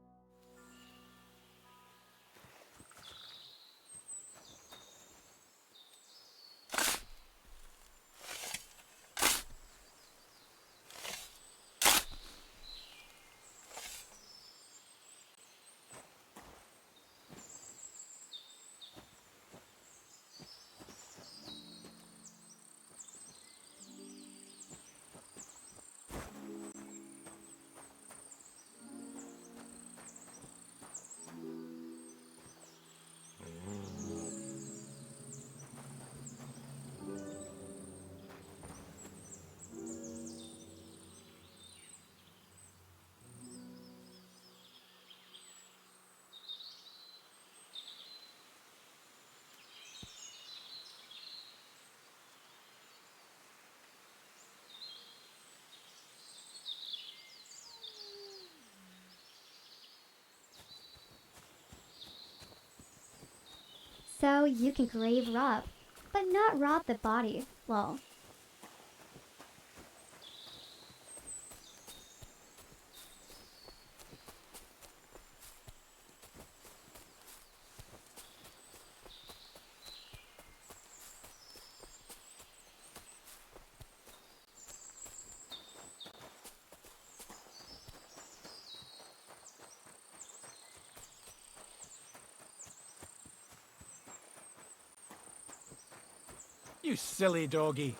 So you can grave rob, but not rob the body. Well, You silly doggy.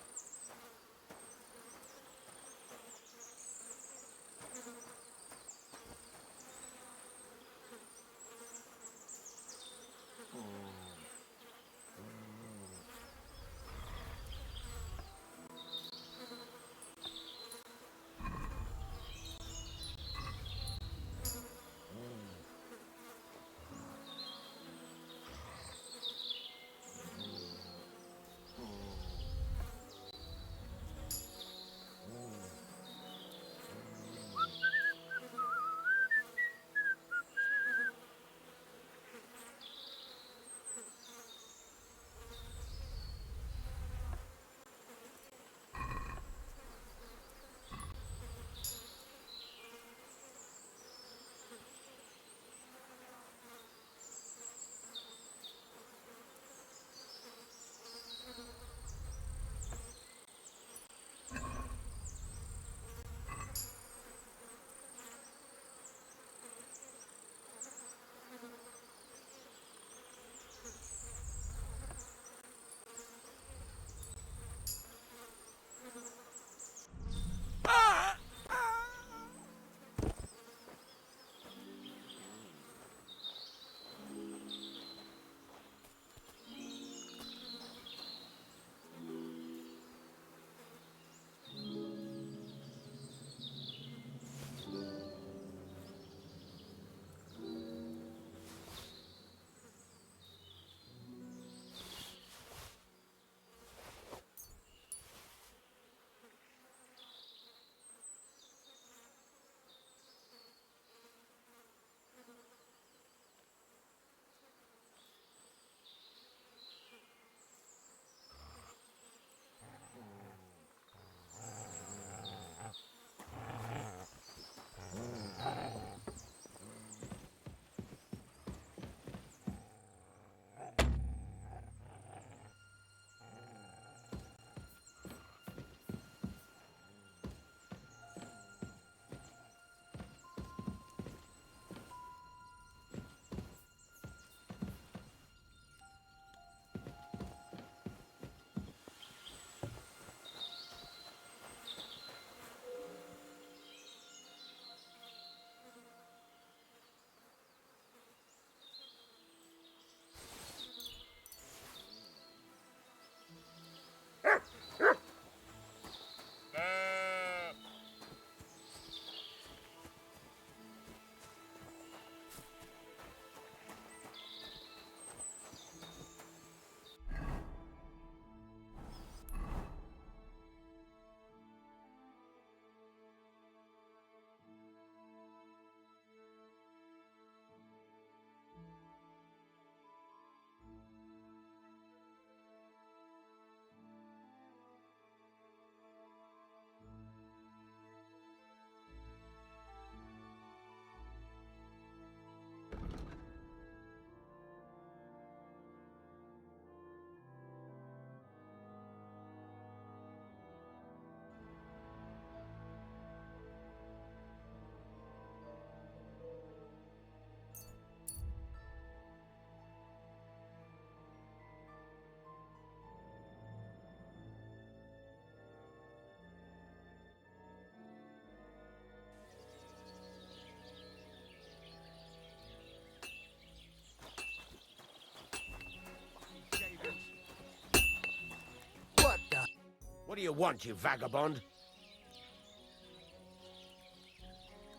What do you want, you vagabond?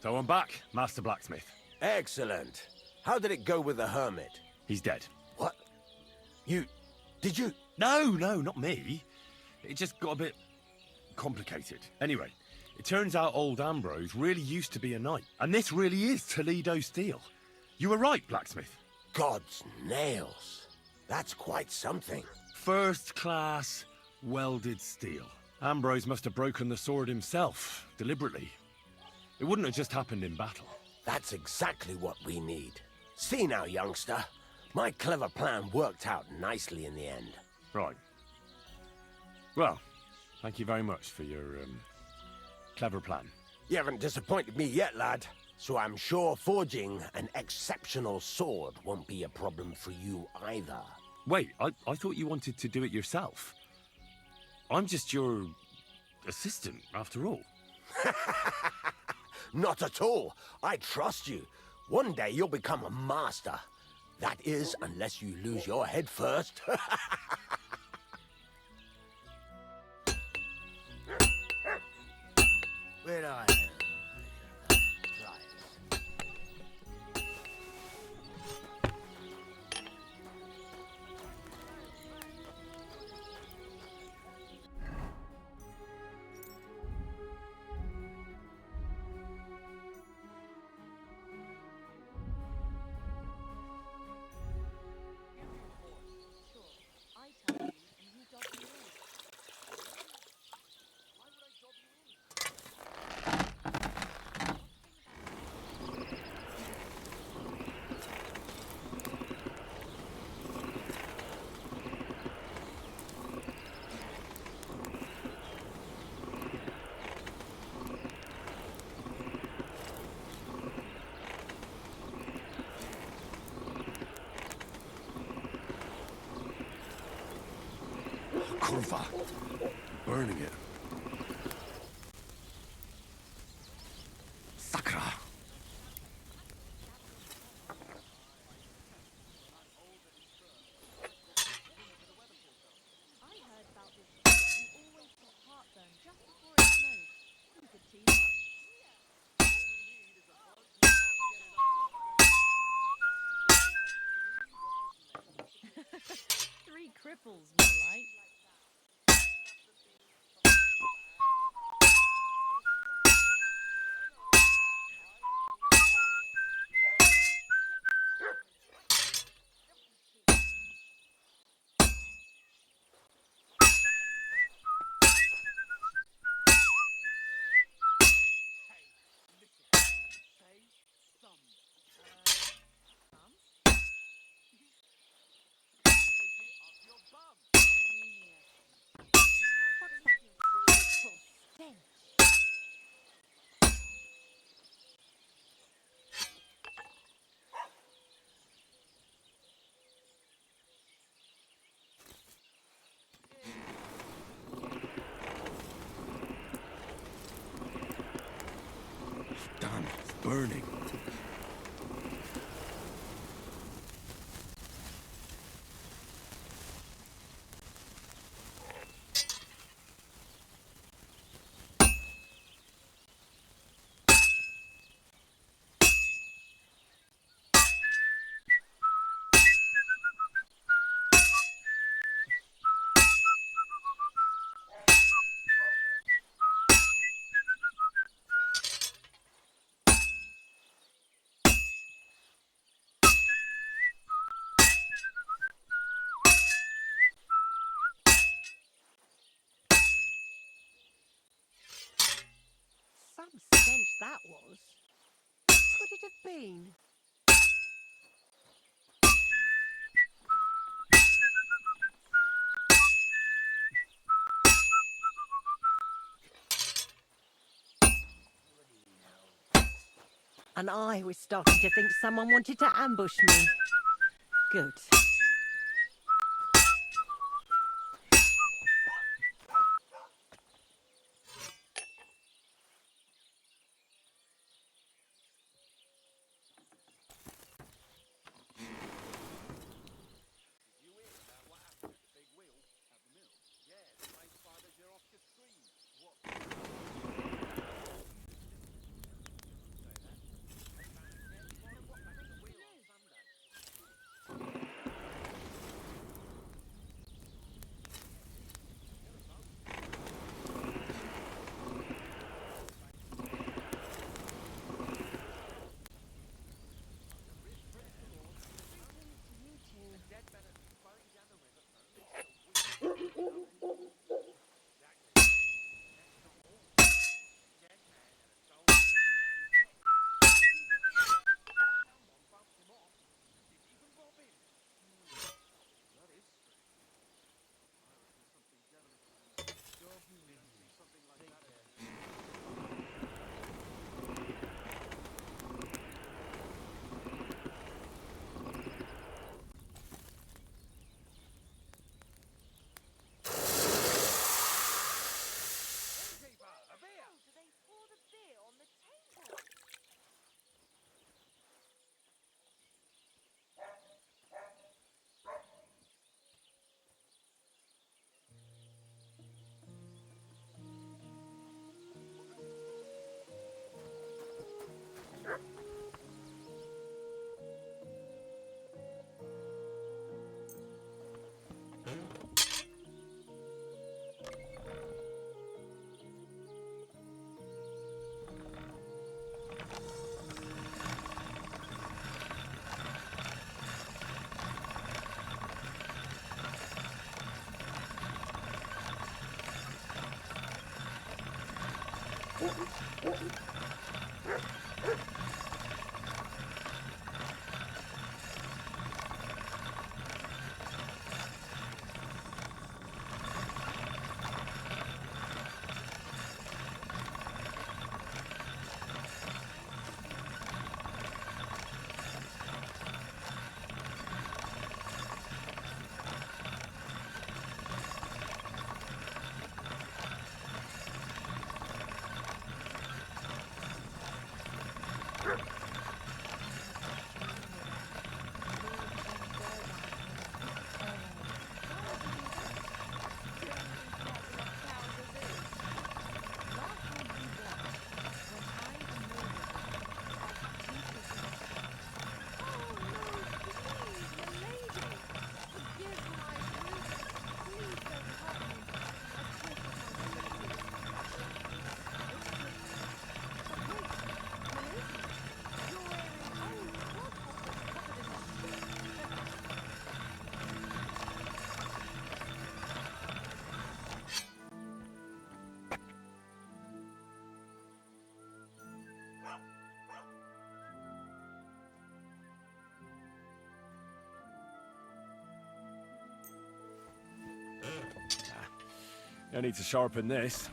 So I'm back, Master Blacksmith. Excellent. How did it go with the hermit? He's dead. What? Did you? No, not me. It just got a bit complicated. Anyway, it turns out old Ambrose really used to be a knight. And this really is Toledo steel. You were right, Blacksmith. God's nails. That's quite something. First class welded steel. Ambrose must have broken the sword himself, deliberately. It wouldn't have just happened in battle. That's exactly what we need. See now, youngster. My clever plan worked out nicely in the end. Right. Well, thank you very much for your, clever plan. You haven't disappointed me yet, lad. So I'm sure forging an exceptional sword won't be a problem for you either. Wait, I thought you wanted to do it yourself. I'm just your assistant, after all. Not at all. I trust you. One day you'll become a master. That is, unless you lose your head first. Where are Carve. Burning it. Sakra. Three cripples, more like. Damn, it's burning. Some stench that was. What could it have been? And I was starting to think someone wanted to ambush me. Good. I need to sharpen this.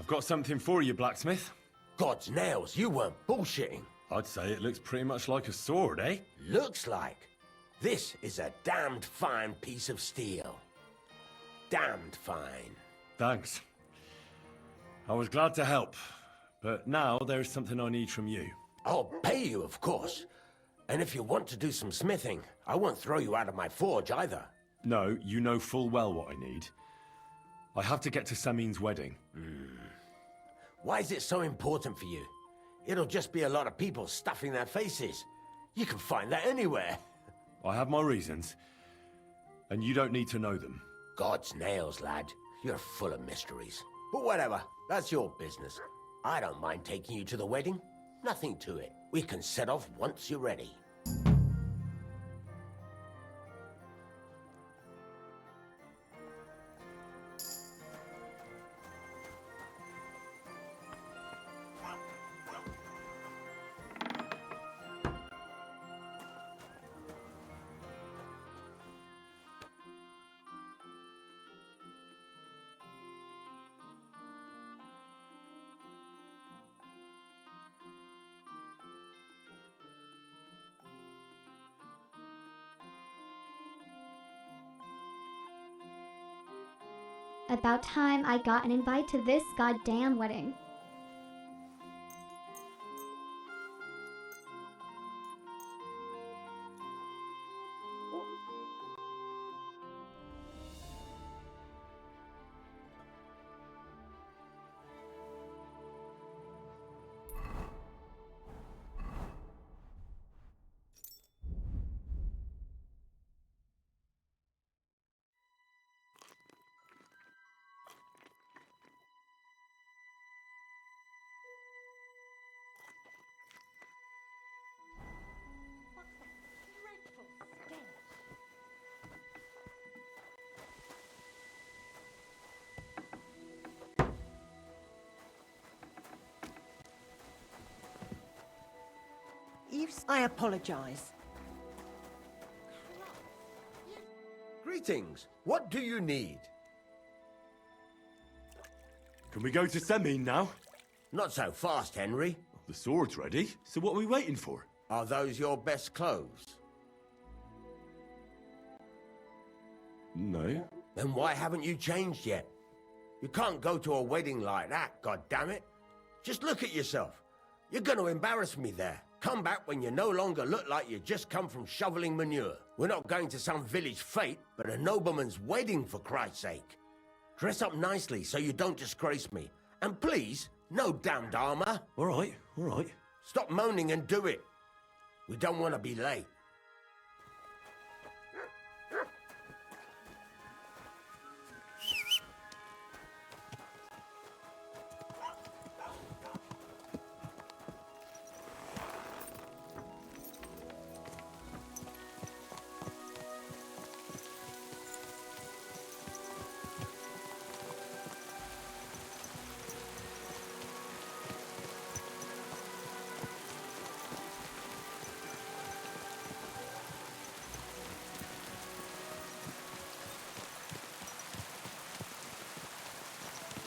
I've got something for you, blacksmith. God's nails, you weren't bullshitting. I'd say it looks pretty much like a sword, eh? Looks like. This is a damned fine piece of steel. Damned fine. Thanks. I was glad to help, but now there's something I need from you. I'll pay you, of course. And if you want to do some smithing, I won't throw you out of my forge either. No, you know full well what I need. I have to get to Samin's wedding. Why is it so important for you? It'll just be a lot of people stuffing their faces. You can find that anywhere. I have my reasons, and you don't need to know them. God's nails, lad. You're full of mysteries. But whatever, that's your business. I don't mind taking you to the wedding. Nothing to it. We can set off once you're ready. About time I got an invite to this goddamn wedding. I apologize. Greetings. What do you need? Can we go to Semin now? Not so fast, Henry. The sword's ready, so what are we waiting for? Are those your best clothes? No. Then why haven't you changed yet? You can't go to a wedding like that, goddammit. Just look at yourself. You're going to embarrass me there. Come back when you no longer look like you just come from shoveling manure. We're not going to some village fete, but a nobleman's wedding, for Christ's sake. Dress up nicely so you don't disgrace me. And please, no damned armor. All right, all right. Stop moaning and do it. We don't want to be late.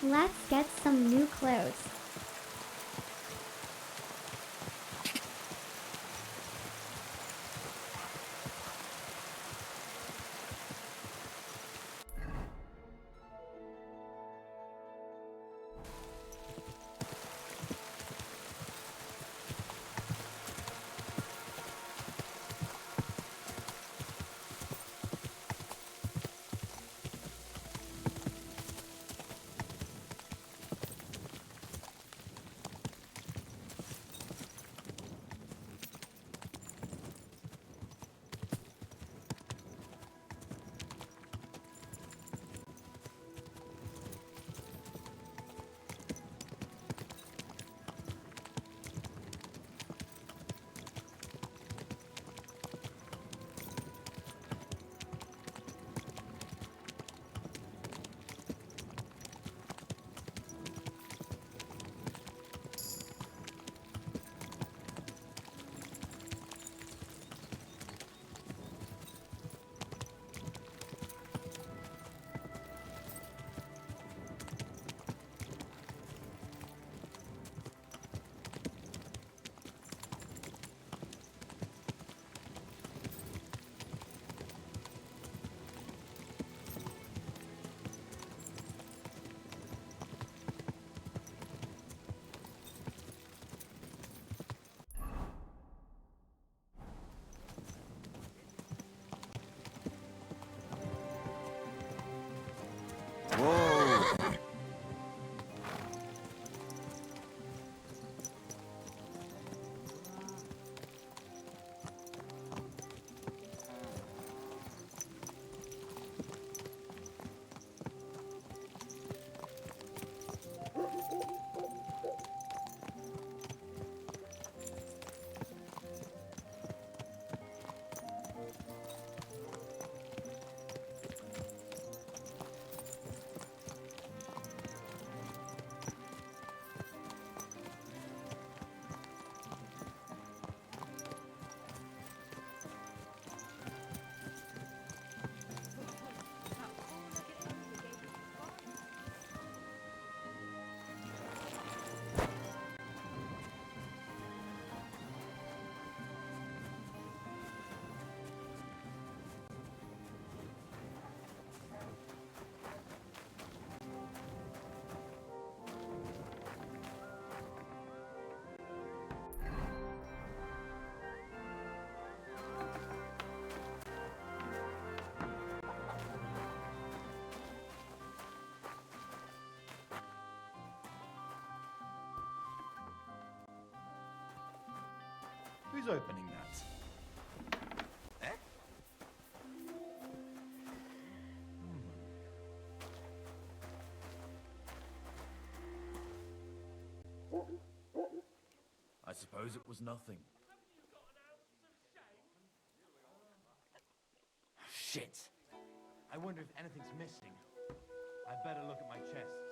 Let's get some new clothes. Who's opening that? Eh? I suppose it was nothing. Shit! I wonder if anything's missing. I'd better look at my chests.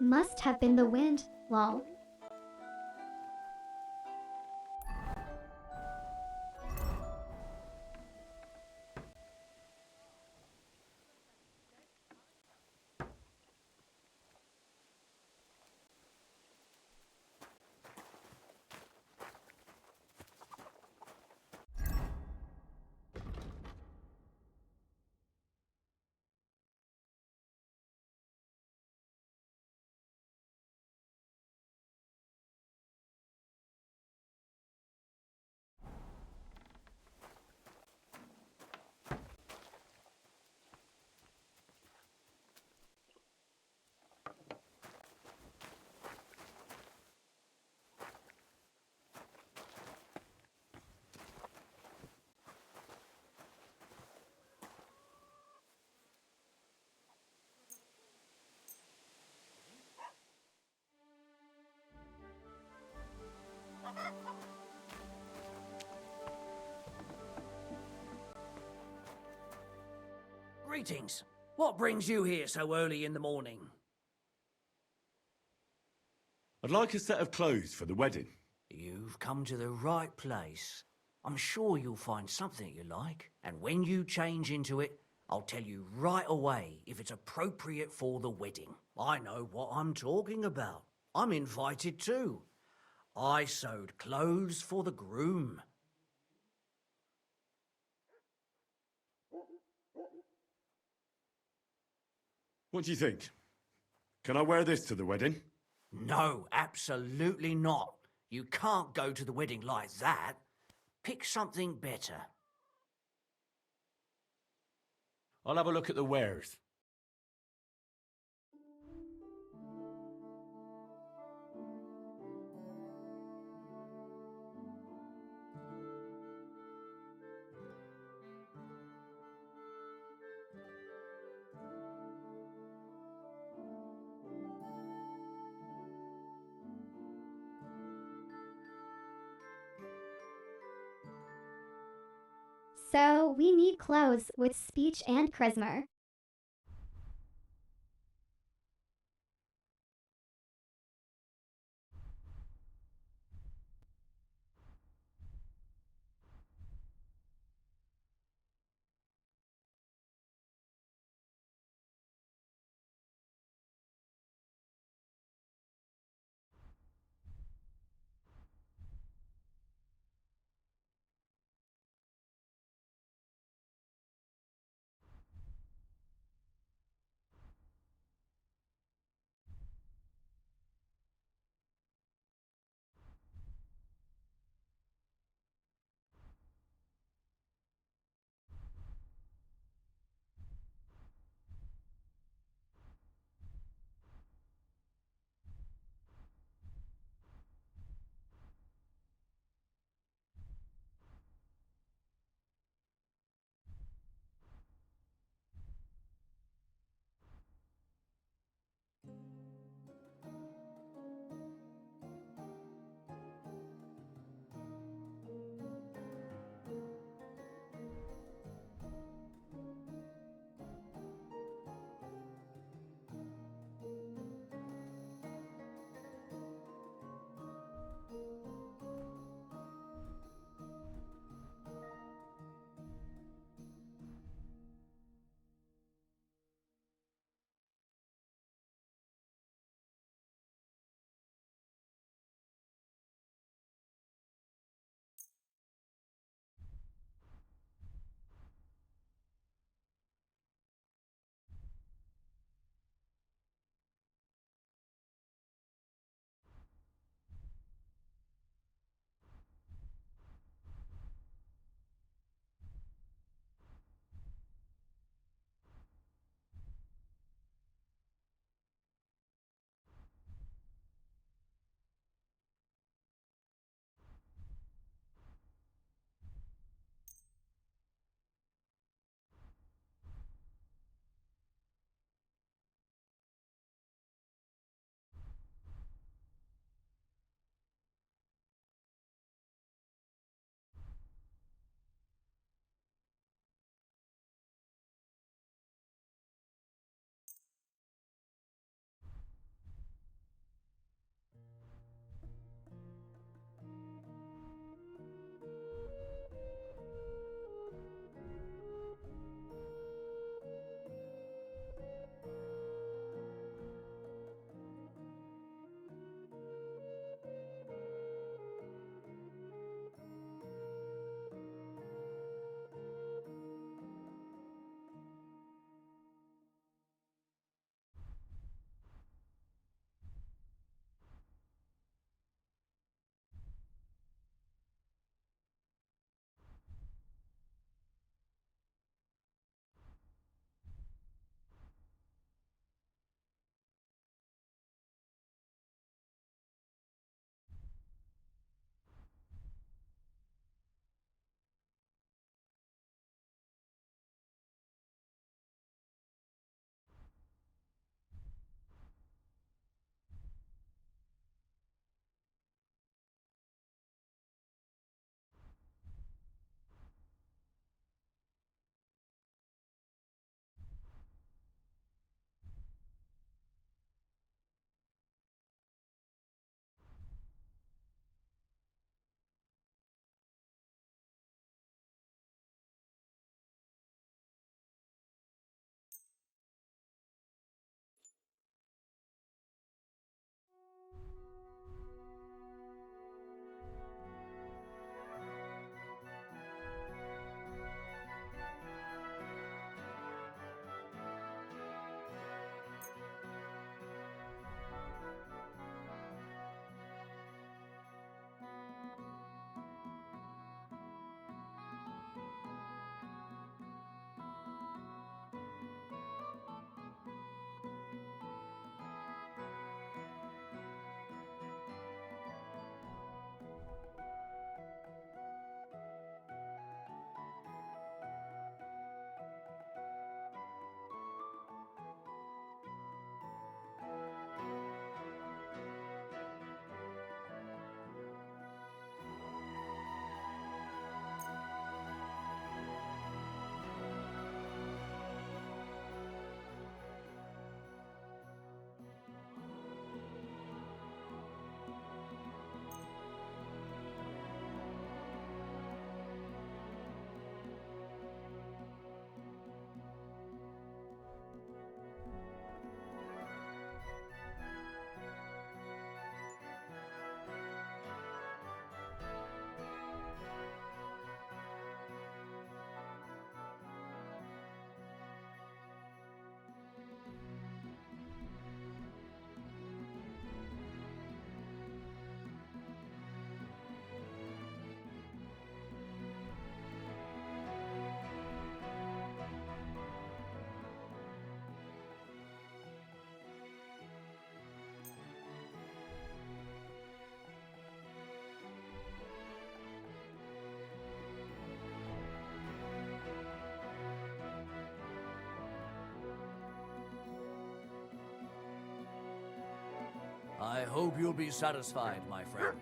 Must have been the wind, lol. Greetings. What brings you here so early in the morning? I'd like a set of clothes for the wedding. You've come to the right place. I'm sure you'll find something you like, and when you change into it, I'll tell you right away if it's appropriate for the wedding. I know what I'm talking about. I'm invited too. I sewed clothes for the groom. What do you think? Can I wear this to the wedding? No, absolutely not. You can't go to the wedding like that. Pick something better. I'll have a look at the wares. So, we need clothes with speech and charisma. I hope you'll be satisfied, my friend.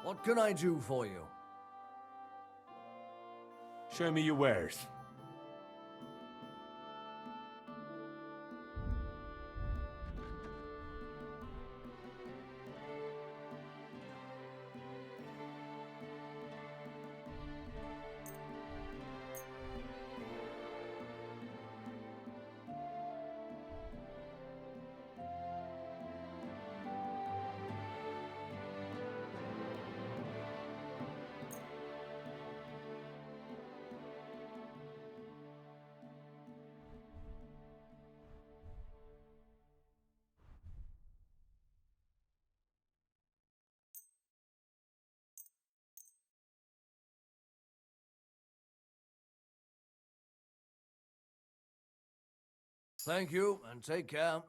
What can I do for you? Show me your wares. Thank you, and take care.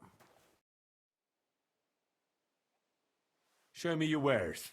Show me your wares.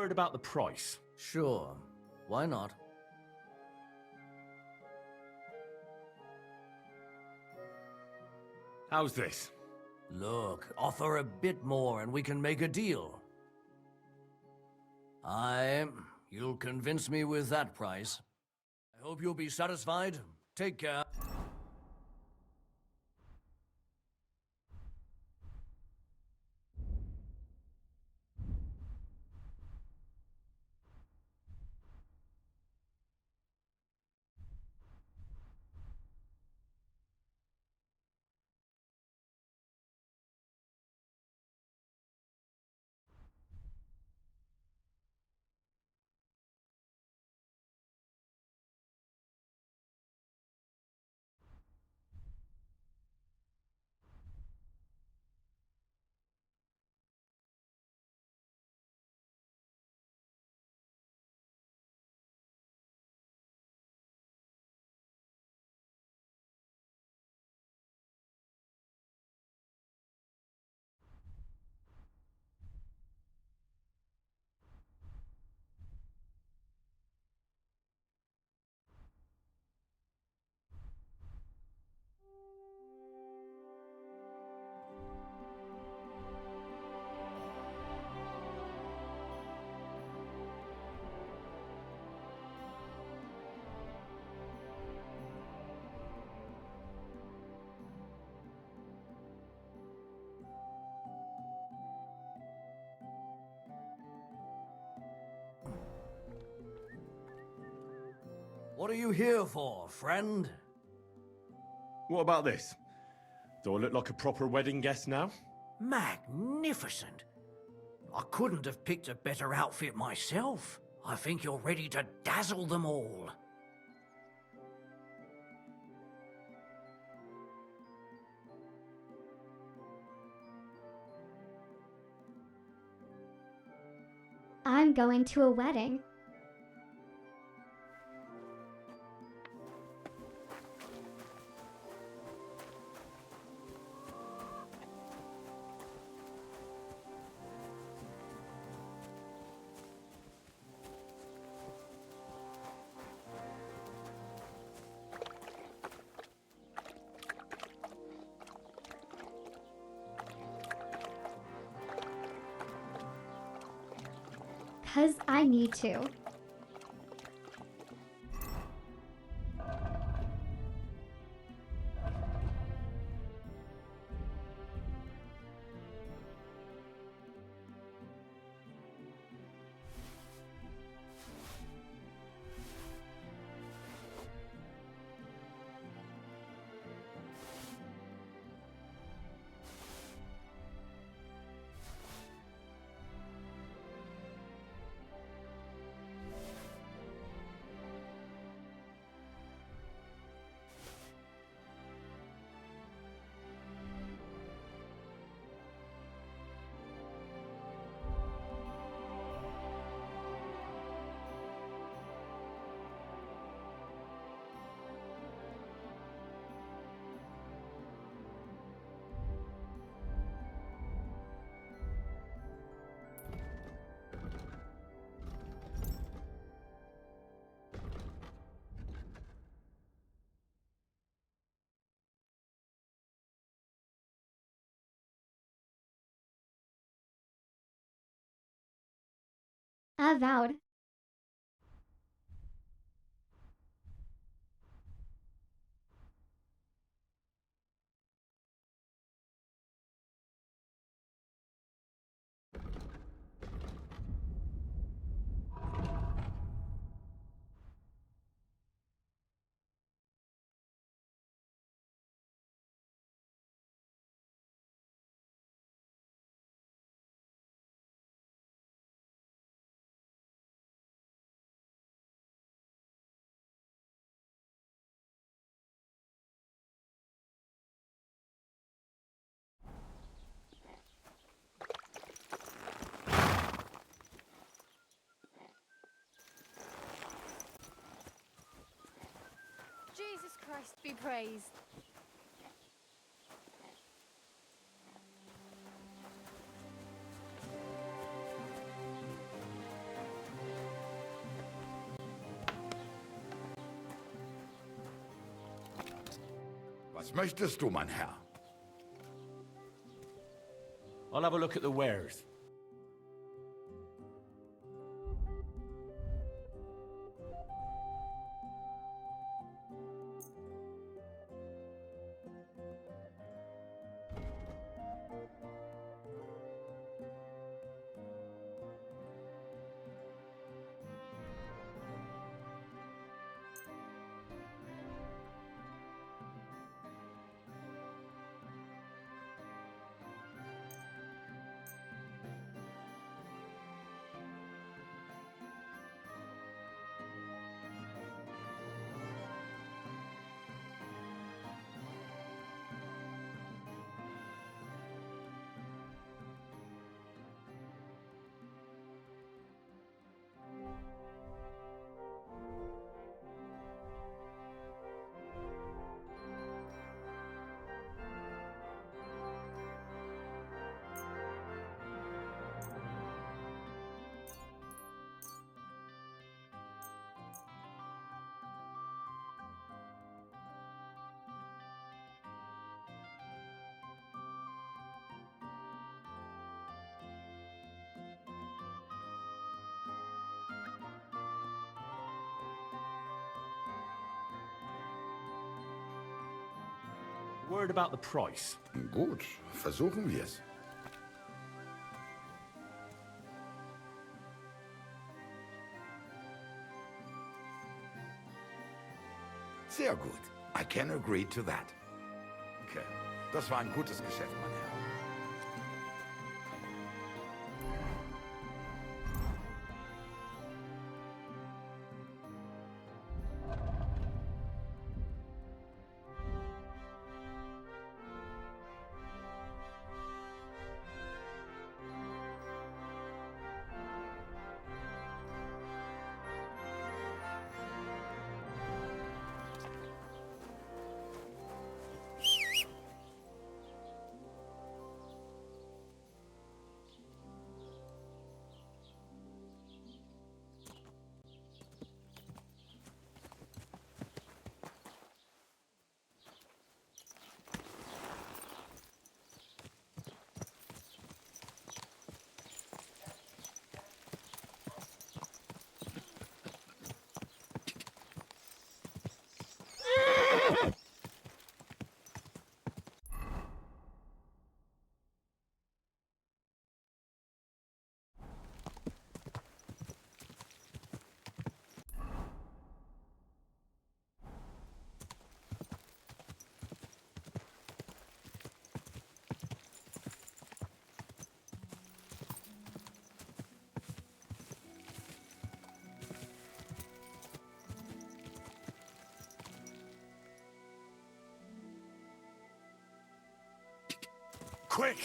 word about the price? Sure. Why not? How's this? Look, offer a bit more and we can make a deal. You'll convince me with that price. I hope you'll be satisfied. Take care. What are you here for, friend? What about this? Do I look like a proper wedding guest now? Magnificent. I couldn't have picked a better outfit myself. I think you're ready to dazzle them all. I'm going to a wedding. Because I need to. Avowed. Jesus Christ be praised. Was möchtest du, mein Herr? I'll have a look at the wares. Word about the price. Gut, versuchen wir's. Sehr gut. I can agree to that. Okay, das war ein gutes Geschäft, mein Herr. Quick!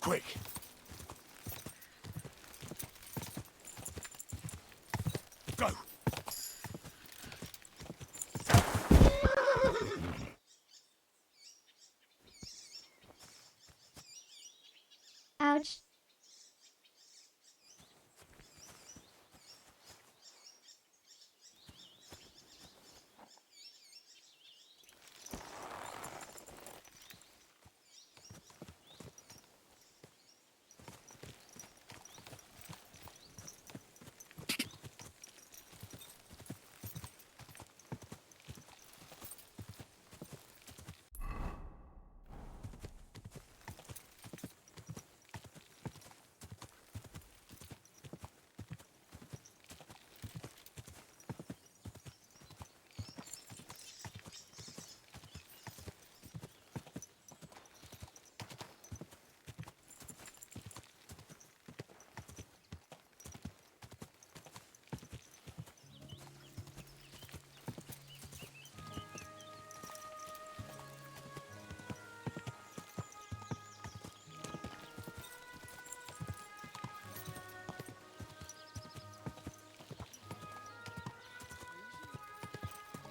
Quick! Go! Ouch.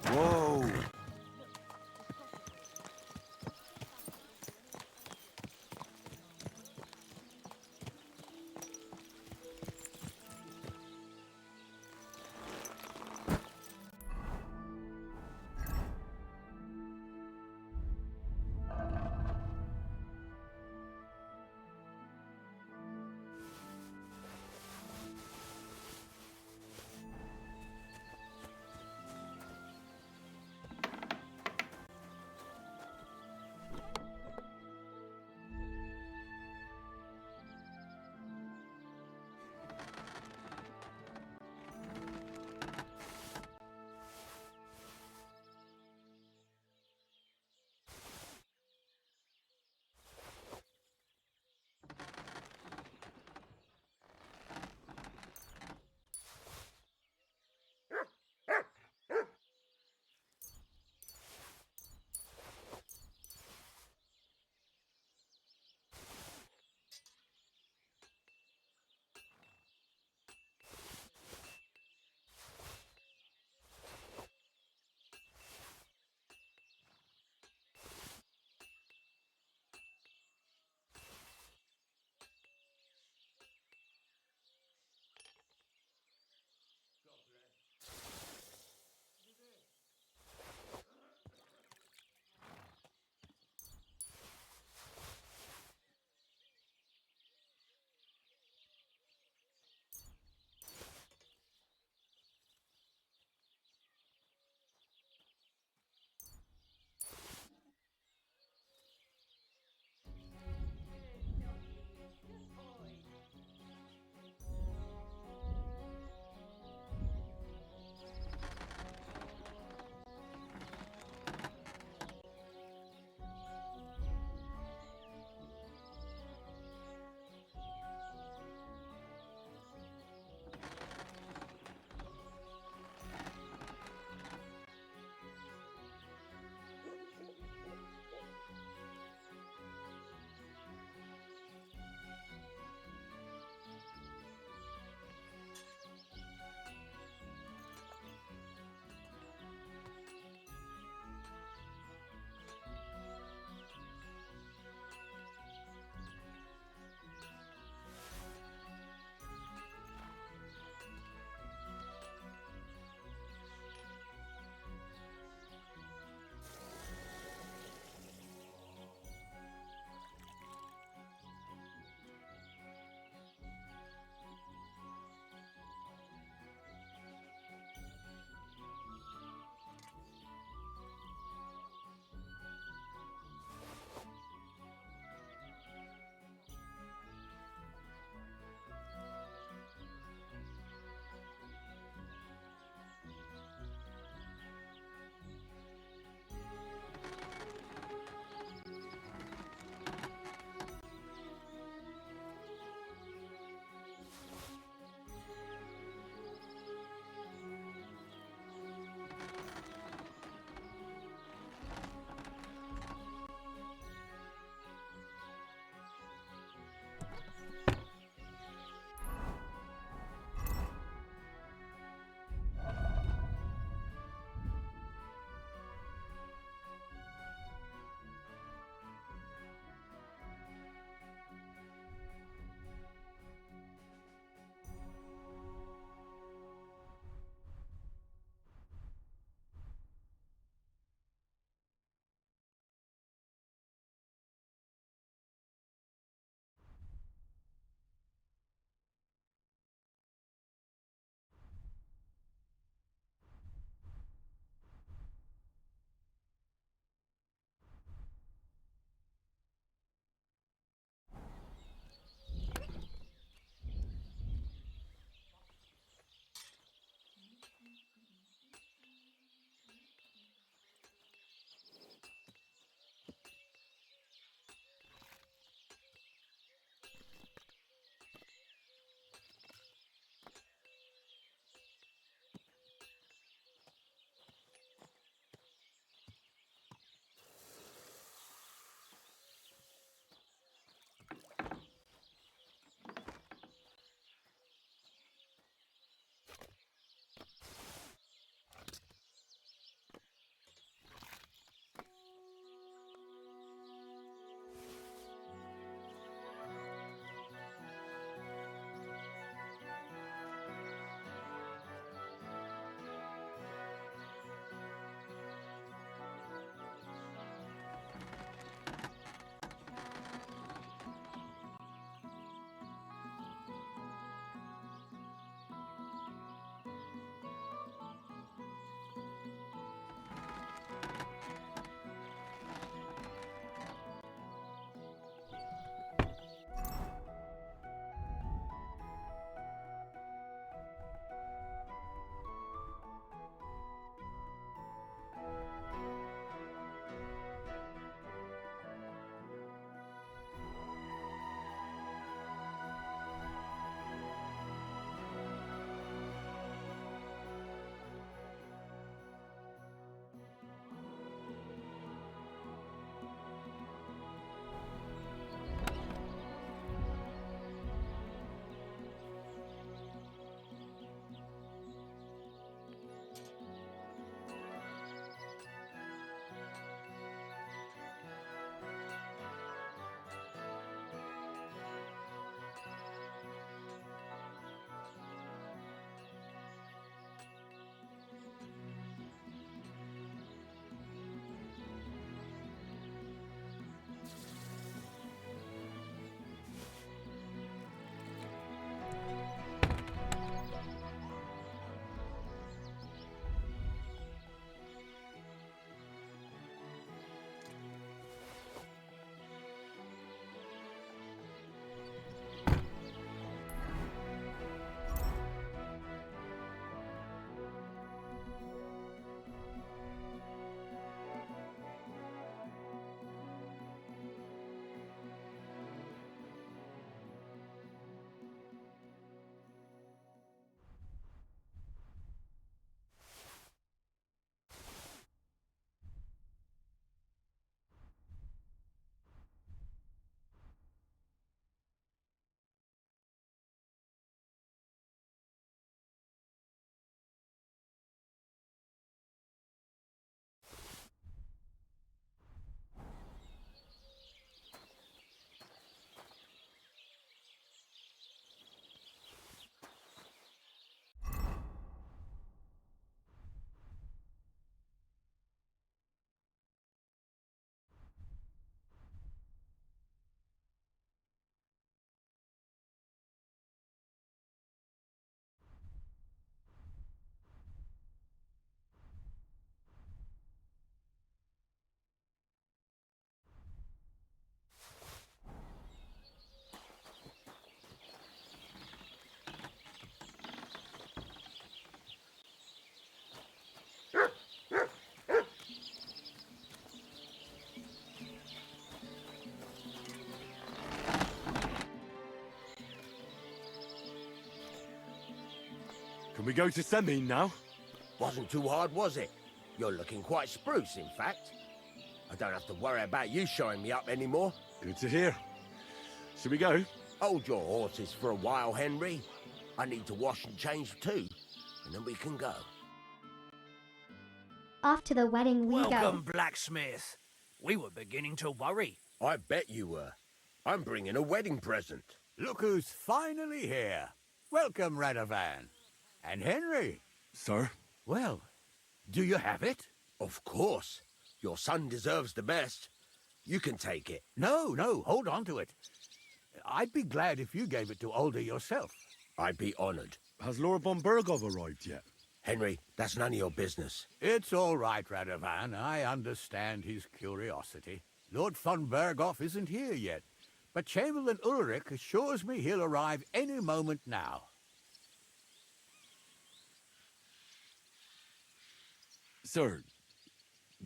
Whoa! we go to Semine now? Wasn't too hard, was it? You're looking quite spruce, in fact. I don't have to worry about you showing me up anymore. Good to hear. Shall we go? Hold your horses for a while, Henry. I need to wash and change too, and then we can go. Off to the wedding we Welcome, go. blacksmith. We were beginning to worry. I bet you were. I'm bringing a wedding present. Look who's finally here. Welcome, Radovan. And Henry. Sir? Well, do you have it? Of course. Your son deserves the best. You can take it. No, hold on to it. I'd be glad if you gave it to Older yourself. I'd be honored. Has Lord von Bergov arrived yet? Henry, that's none of your business. It's all right, Radovan. I understand his curiosity. Lord von Berghoff isn't here yet, but Chamberlain Ulrich assures me he'll arrive any moment now. Sir,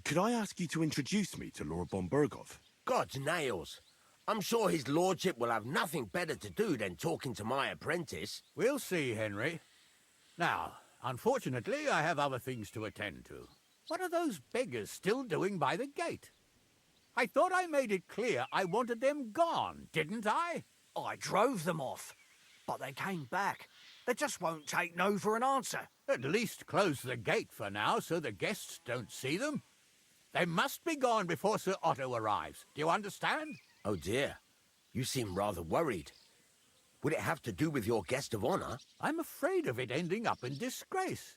could I ask you to introduce me to Lord von Bergov? God's nails. I'm sure his lordship will have nothing better to do than talking to my apprentice. We'll see, Henry. Now, unfortunately, I have other things to attend to. What are those beggars still doing by the gate? I thought I made it clear I wanted them gone, didn't I? I drove them off, but they came back. They just won't take no for an answer. At least close the gate for now so the guests don't see them. They must be gone before Sir Otto arrives. Do you understand? Oh dear, you seem rather worried. Would it have to do with your guest of honor? I'm afraid of it ending up in disgrace.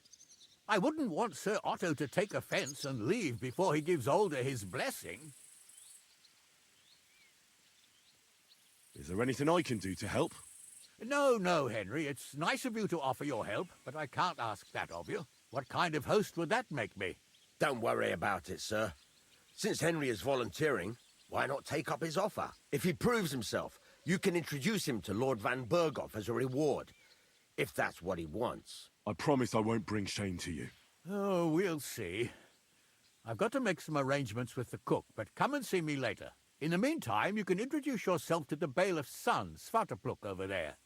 I wouldn't want Sir Otto to take offense and leave before he gives Older his blessing. Is there anything I can do to help? No, Henry. It's nice of you to offer your help, but I can't ask that of you. What kind of host would that make me? Don't worry about it, sir. Since Henry is volunteering, why not take up his offer? If he proves himself, you can introduce him to Lord Van Berghoff as a reward, if that's what he wants. I promise I won't bring shame to you. Oh, we'll see. I've got to make some arrangements with the cook, but come and see me later. In the meantime, you can introduce yourself to the bailiff's son, Svatopluk, over there.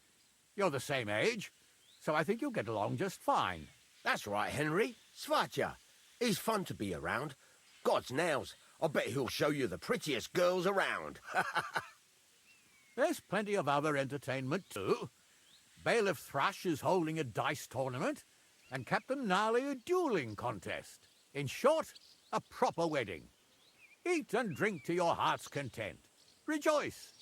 You're the same age, so I think you'll get along just fine. That's right, Henry. Svatja. He's fun to be around. God's nails, I bet he'll show you the prettiest girls around. There's plenty of other entertainment, too. Bailiff Thrush is holding a dice tournament, and Captain Gnarly a dueling contest. In short, a proper wedding. Eat and drink to your heart's content. Rejoice.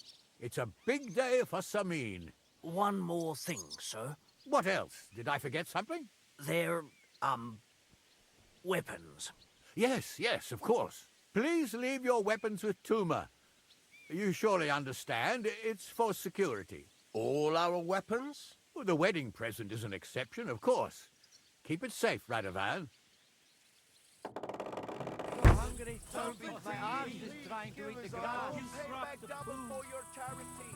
It's a big day for Semine. One more thing, sir. What else? Did I forget something? They're, weapons. Yes, of course. Please leave your weapons with Tuma. You surely understand, it's for security. All our weapons? Well, the wedding present is an exception, of course. Keep it safe, Radovan. Hungry, don't be my arms is trying to eat the grass. You pay double for your charity.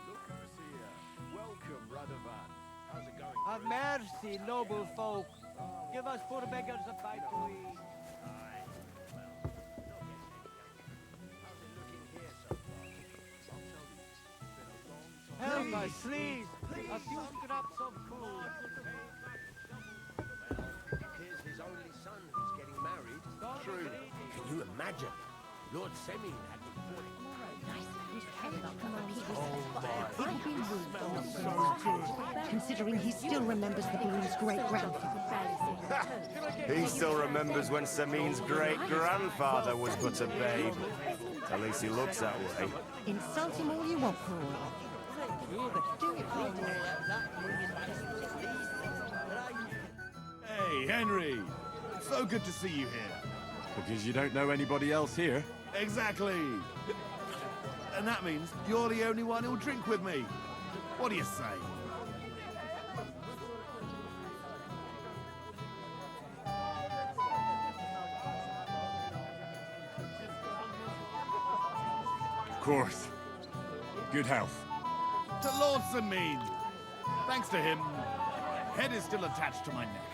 Look who's here. Welcome, Radovan. How's it going? Have mercy, noble folk. Give us poor beggars a bite to eat. Help us, please. A few scraps of food. Here's his only son who's getting married. True. Can you imagine? Lord Semine had been Considering he still remembers the Blues' great-grandfather. He still remembers when Semine's great-grandfather was but a babe. At least he looks that way. Insult him all you want, Paul. Hey, Henry. So good to see you here. Because you don't know anybody else here? Exactly. And that means you're the only one who'll drink with me. What do you say? Of course. Good health. To Lord Semine. Thanks to him, head is still attached to my neck.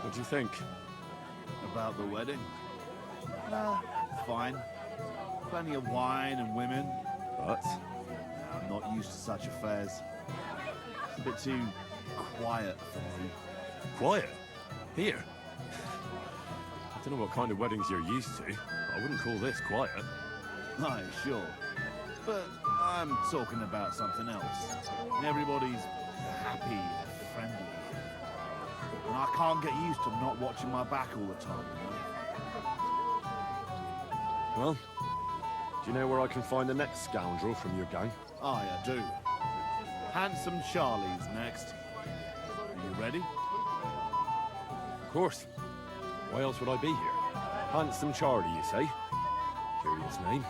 What do you think? About the wedding? Fine. Plenty of wine and women. But? not used to such affairs. It's a bit too quiet for me. Quiet? Here? I don't know what kind of weddings you're used to. I wouldn't call this quiet. Aye, sure. But I'm talking about something else. Everybody's happy and friendly. And I can't get used to not watching my back all the time, you know? Well, do you know where I can find the next scoundrel from your gang? Aye, I do. Handsome Charlie's next. Are you ready? Of course. Why else would I be here? Handsome Charlie, you say? Curious name.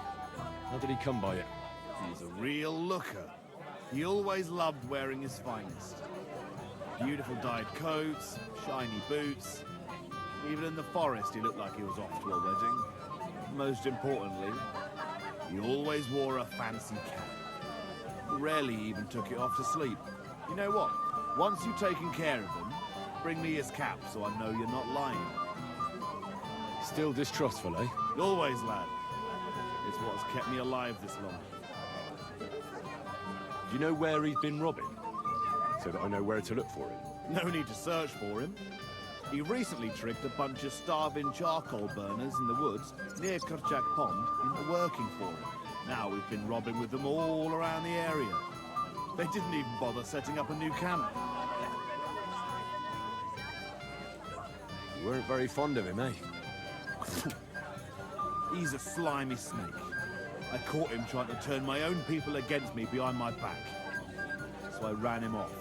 How did he come by it? He's a real looker. He always loved wearing his finest. Beautiful dyed coats, shiny boots. Even in the forest, he looked like he was off to a wedding. Most importantly, he always wore a fancy cap. Rarely even took it off to sleep. You know what? Once you've taken care of him, bring me his cap so I know you're not lying. Still distrustful, eh? Always, lad. It's what's kept me alive this long. Do you know where he's been robbing? So that I know where to look for him. No need to search for him. He recently tricked a bunch of starving charcoal burners in the woods near Kerchak Pond into working for him. Now we've been robbing with them all around the area. They didn't even bother setting up a new camp. You weren't very fond of him, eh? He's a slimy snake. I caught him trying to turn my own people against me behind my back. So I ran him off.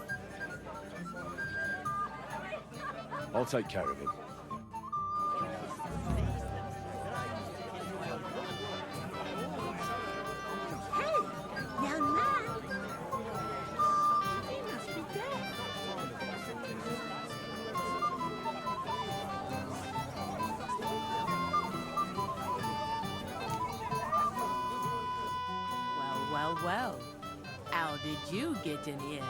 I'll take care of him. Hey, young man! He must be dead. Well. How did you get in here?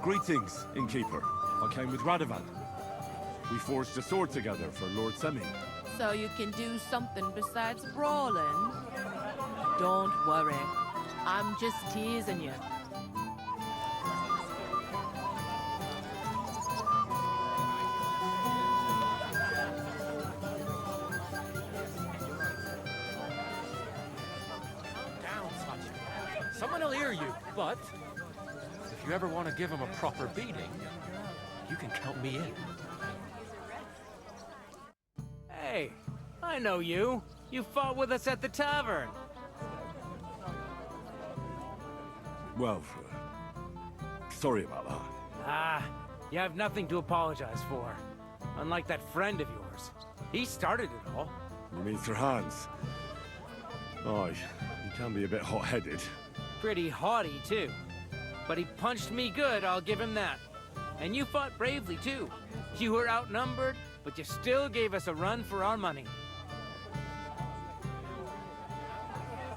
Greetings, innkeeper. I came with Radovan. We forged a sword together for Lord Semi. So you can do something besides brawling? Don't worry. I'm just teasing you. Someone will hear you, but if you ever want to give him a proper beating, you can count me in. Hey, I know you. You fought with us at the tavern. Well, sorry about that. Ah, you have nothing to apologize for. Unlike that friend of yours. He started it all. You mean Sir Hans? Oh, he can be a bit hot-headed. Pretty haughty, too. But he punched me good, I'll give him that. And you fought bravely, too. You were outnumbered, but you still gave us a run for our money.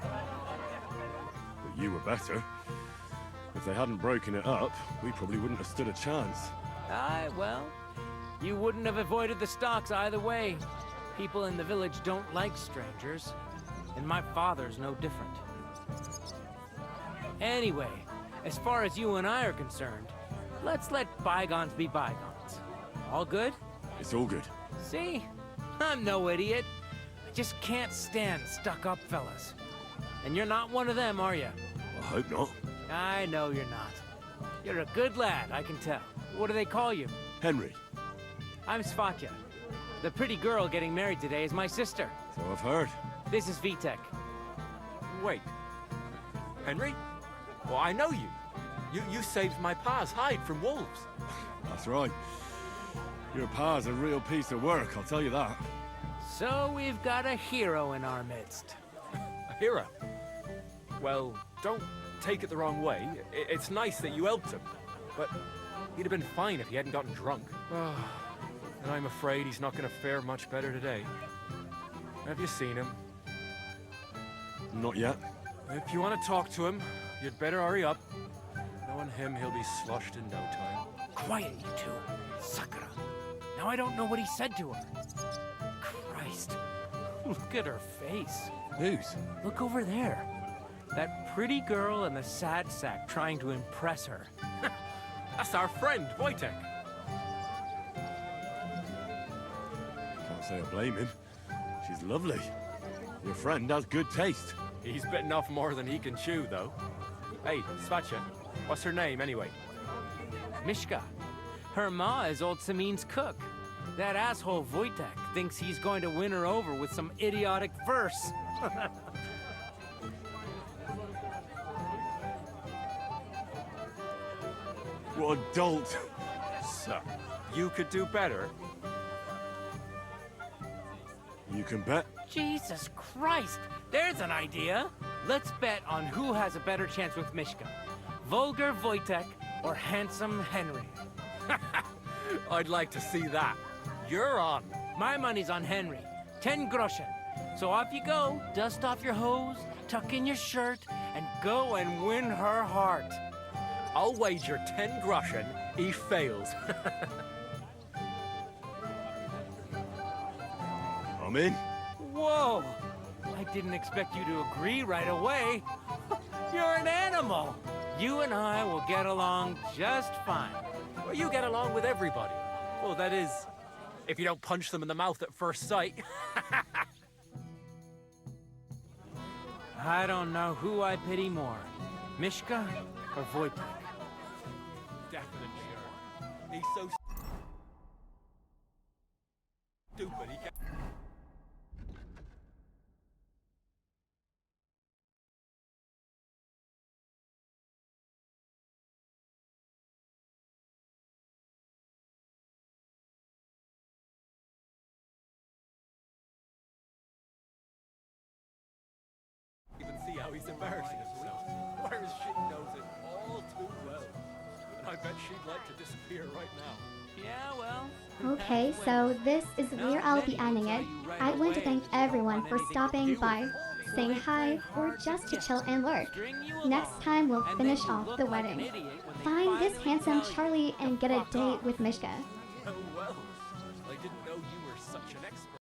But you were better. If they hadn't broken it up, we probably wouldn't have stood a chance. Aye, well, you wouldn't have avoided the stocks either way. People in the village don't like strangers, and my father's no different. Anyway, as far as you and I are concerned, let's let bygones be bygones. All good? It's all good. See? I'm no idiot. I just can't stand stuck-up fellas. And you're not one of them, are you? I hope not. I know you're not. You're a good lad, I can tell. What do they call you? Henry. I'm Svatya. The pretty girl getting married today is my sister. So I've heard. This is Vitek. Wait. Henry? Well, I know you. You saved my pa's hide from wolves. That's right. Your pa's a real piece of work, I'll tell you that. So we've got a hero in our midst. A hero? Well, don't take it the wrong way. It's nice that you helped him. But he'd have been fine if he hadn't gotten drunk. And I'm afraid he's not going to fare much better today. Have you seen him? Not yet. If you want to talk to him, you'd better hurry up. Knowing him, he'll be sloshed in no time. Quiet, you two. Sakura. Now I don't know what he said to her. Christ. Look at her face. Whose? Look over there. That pretty girl and the sad sack trying to impress her. That's our friend, Wojtek. Can't say I blame him. She's lovely. Your friend has good taste. He's bitten off more than he can chew, though. Hey, Svacha, what's her name, anyway? Mishka. Her ma is old Samin's cook. That asshole Wojtek thinks he's going to win her over with some idiotic verse. What a dolt. So, you could do better. You can bet. Jesus Christ! There's an idea! Let's bet on who has a better chance with Mishka. Vulgar Wojtek or handsome Henry. I'd like to see that. You're on. My money's on Henry. 10 groschen. So off you go, dust off your hose, tuck in your shirt, and go and win her heart. I'll wager 10 groschen he fails. I'm in. Whoa! I didn't expect you to agree right away. You're an animal. You and I will get along just fine. Well, you get along with everybody. Well, that is, if you don't punch them in the mouth at first sight. I don't know who I pity more, Mishka or Wojtek. Definitely sure. He's so stupid he can't. Even see how he's embarrassing himself. Whereas she knows it all too well. And I bet she'd like to disappear right now. Yeah, well. Okay, so this is where I'll be ending it. I want to thank everyone for stopping by, saying hi, or just to chill and lurk. Next time we'll finish off the wedding. Find this handsome Charlie and get a date with Mishka. Oh well, I didn't know you were such an expert.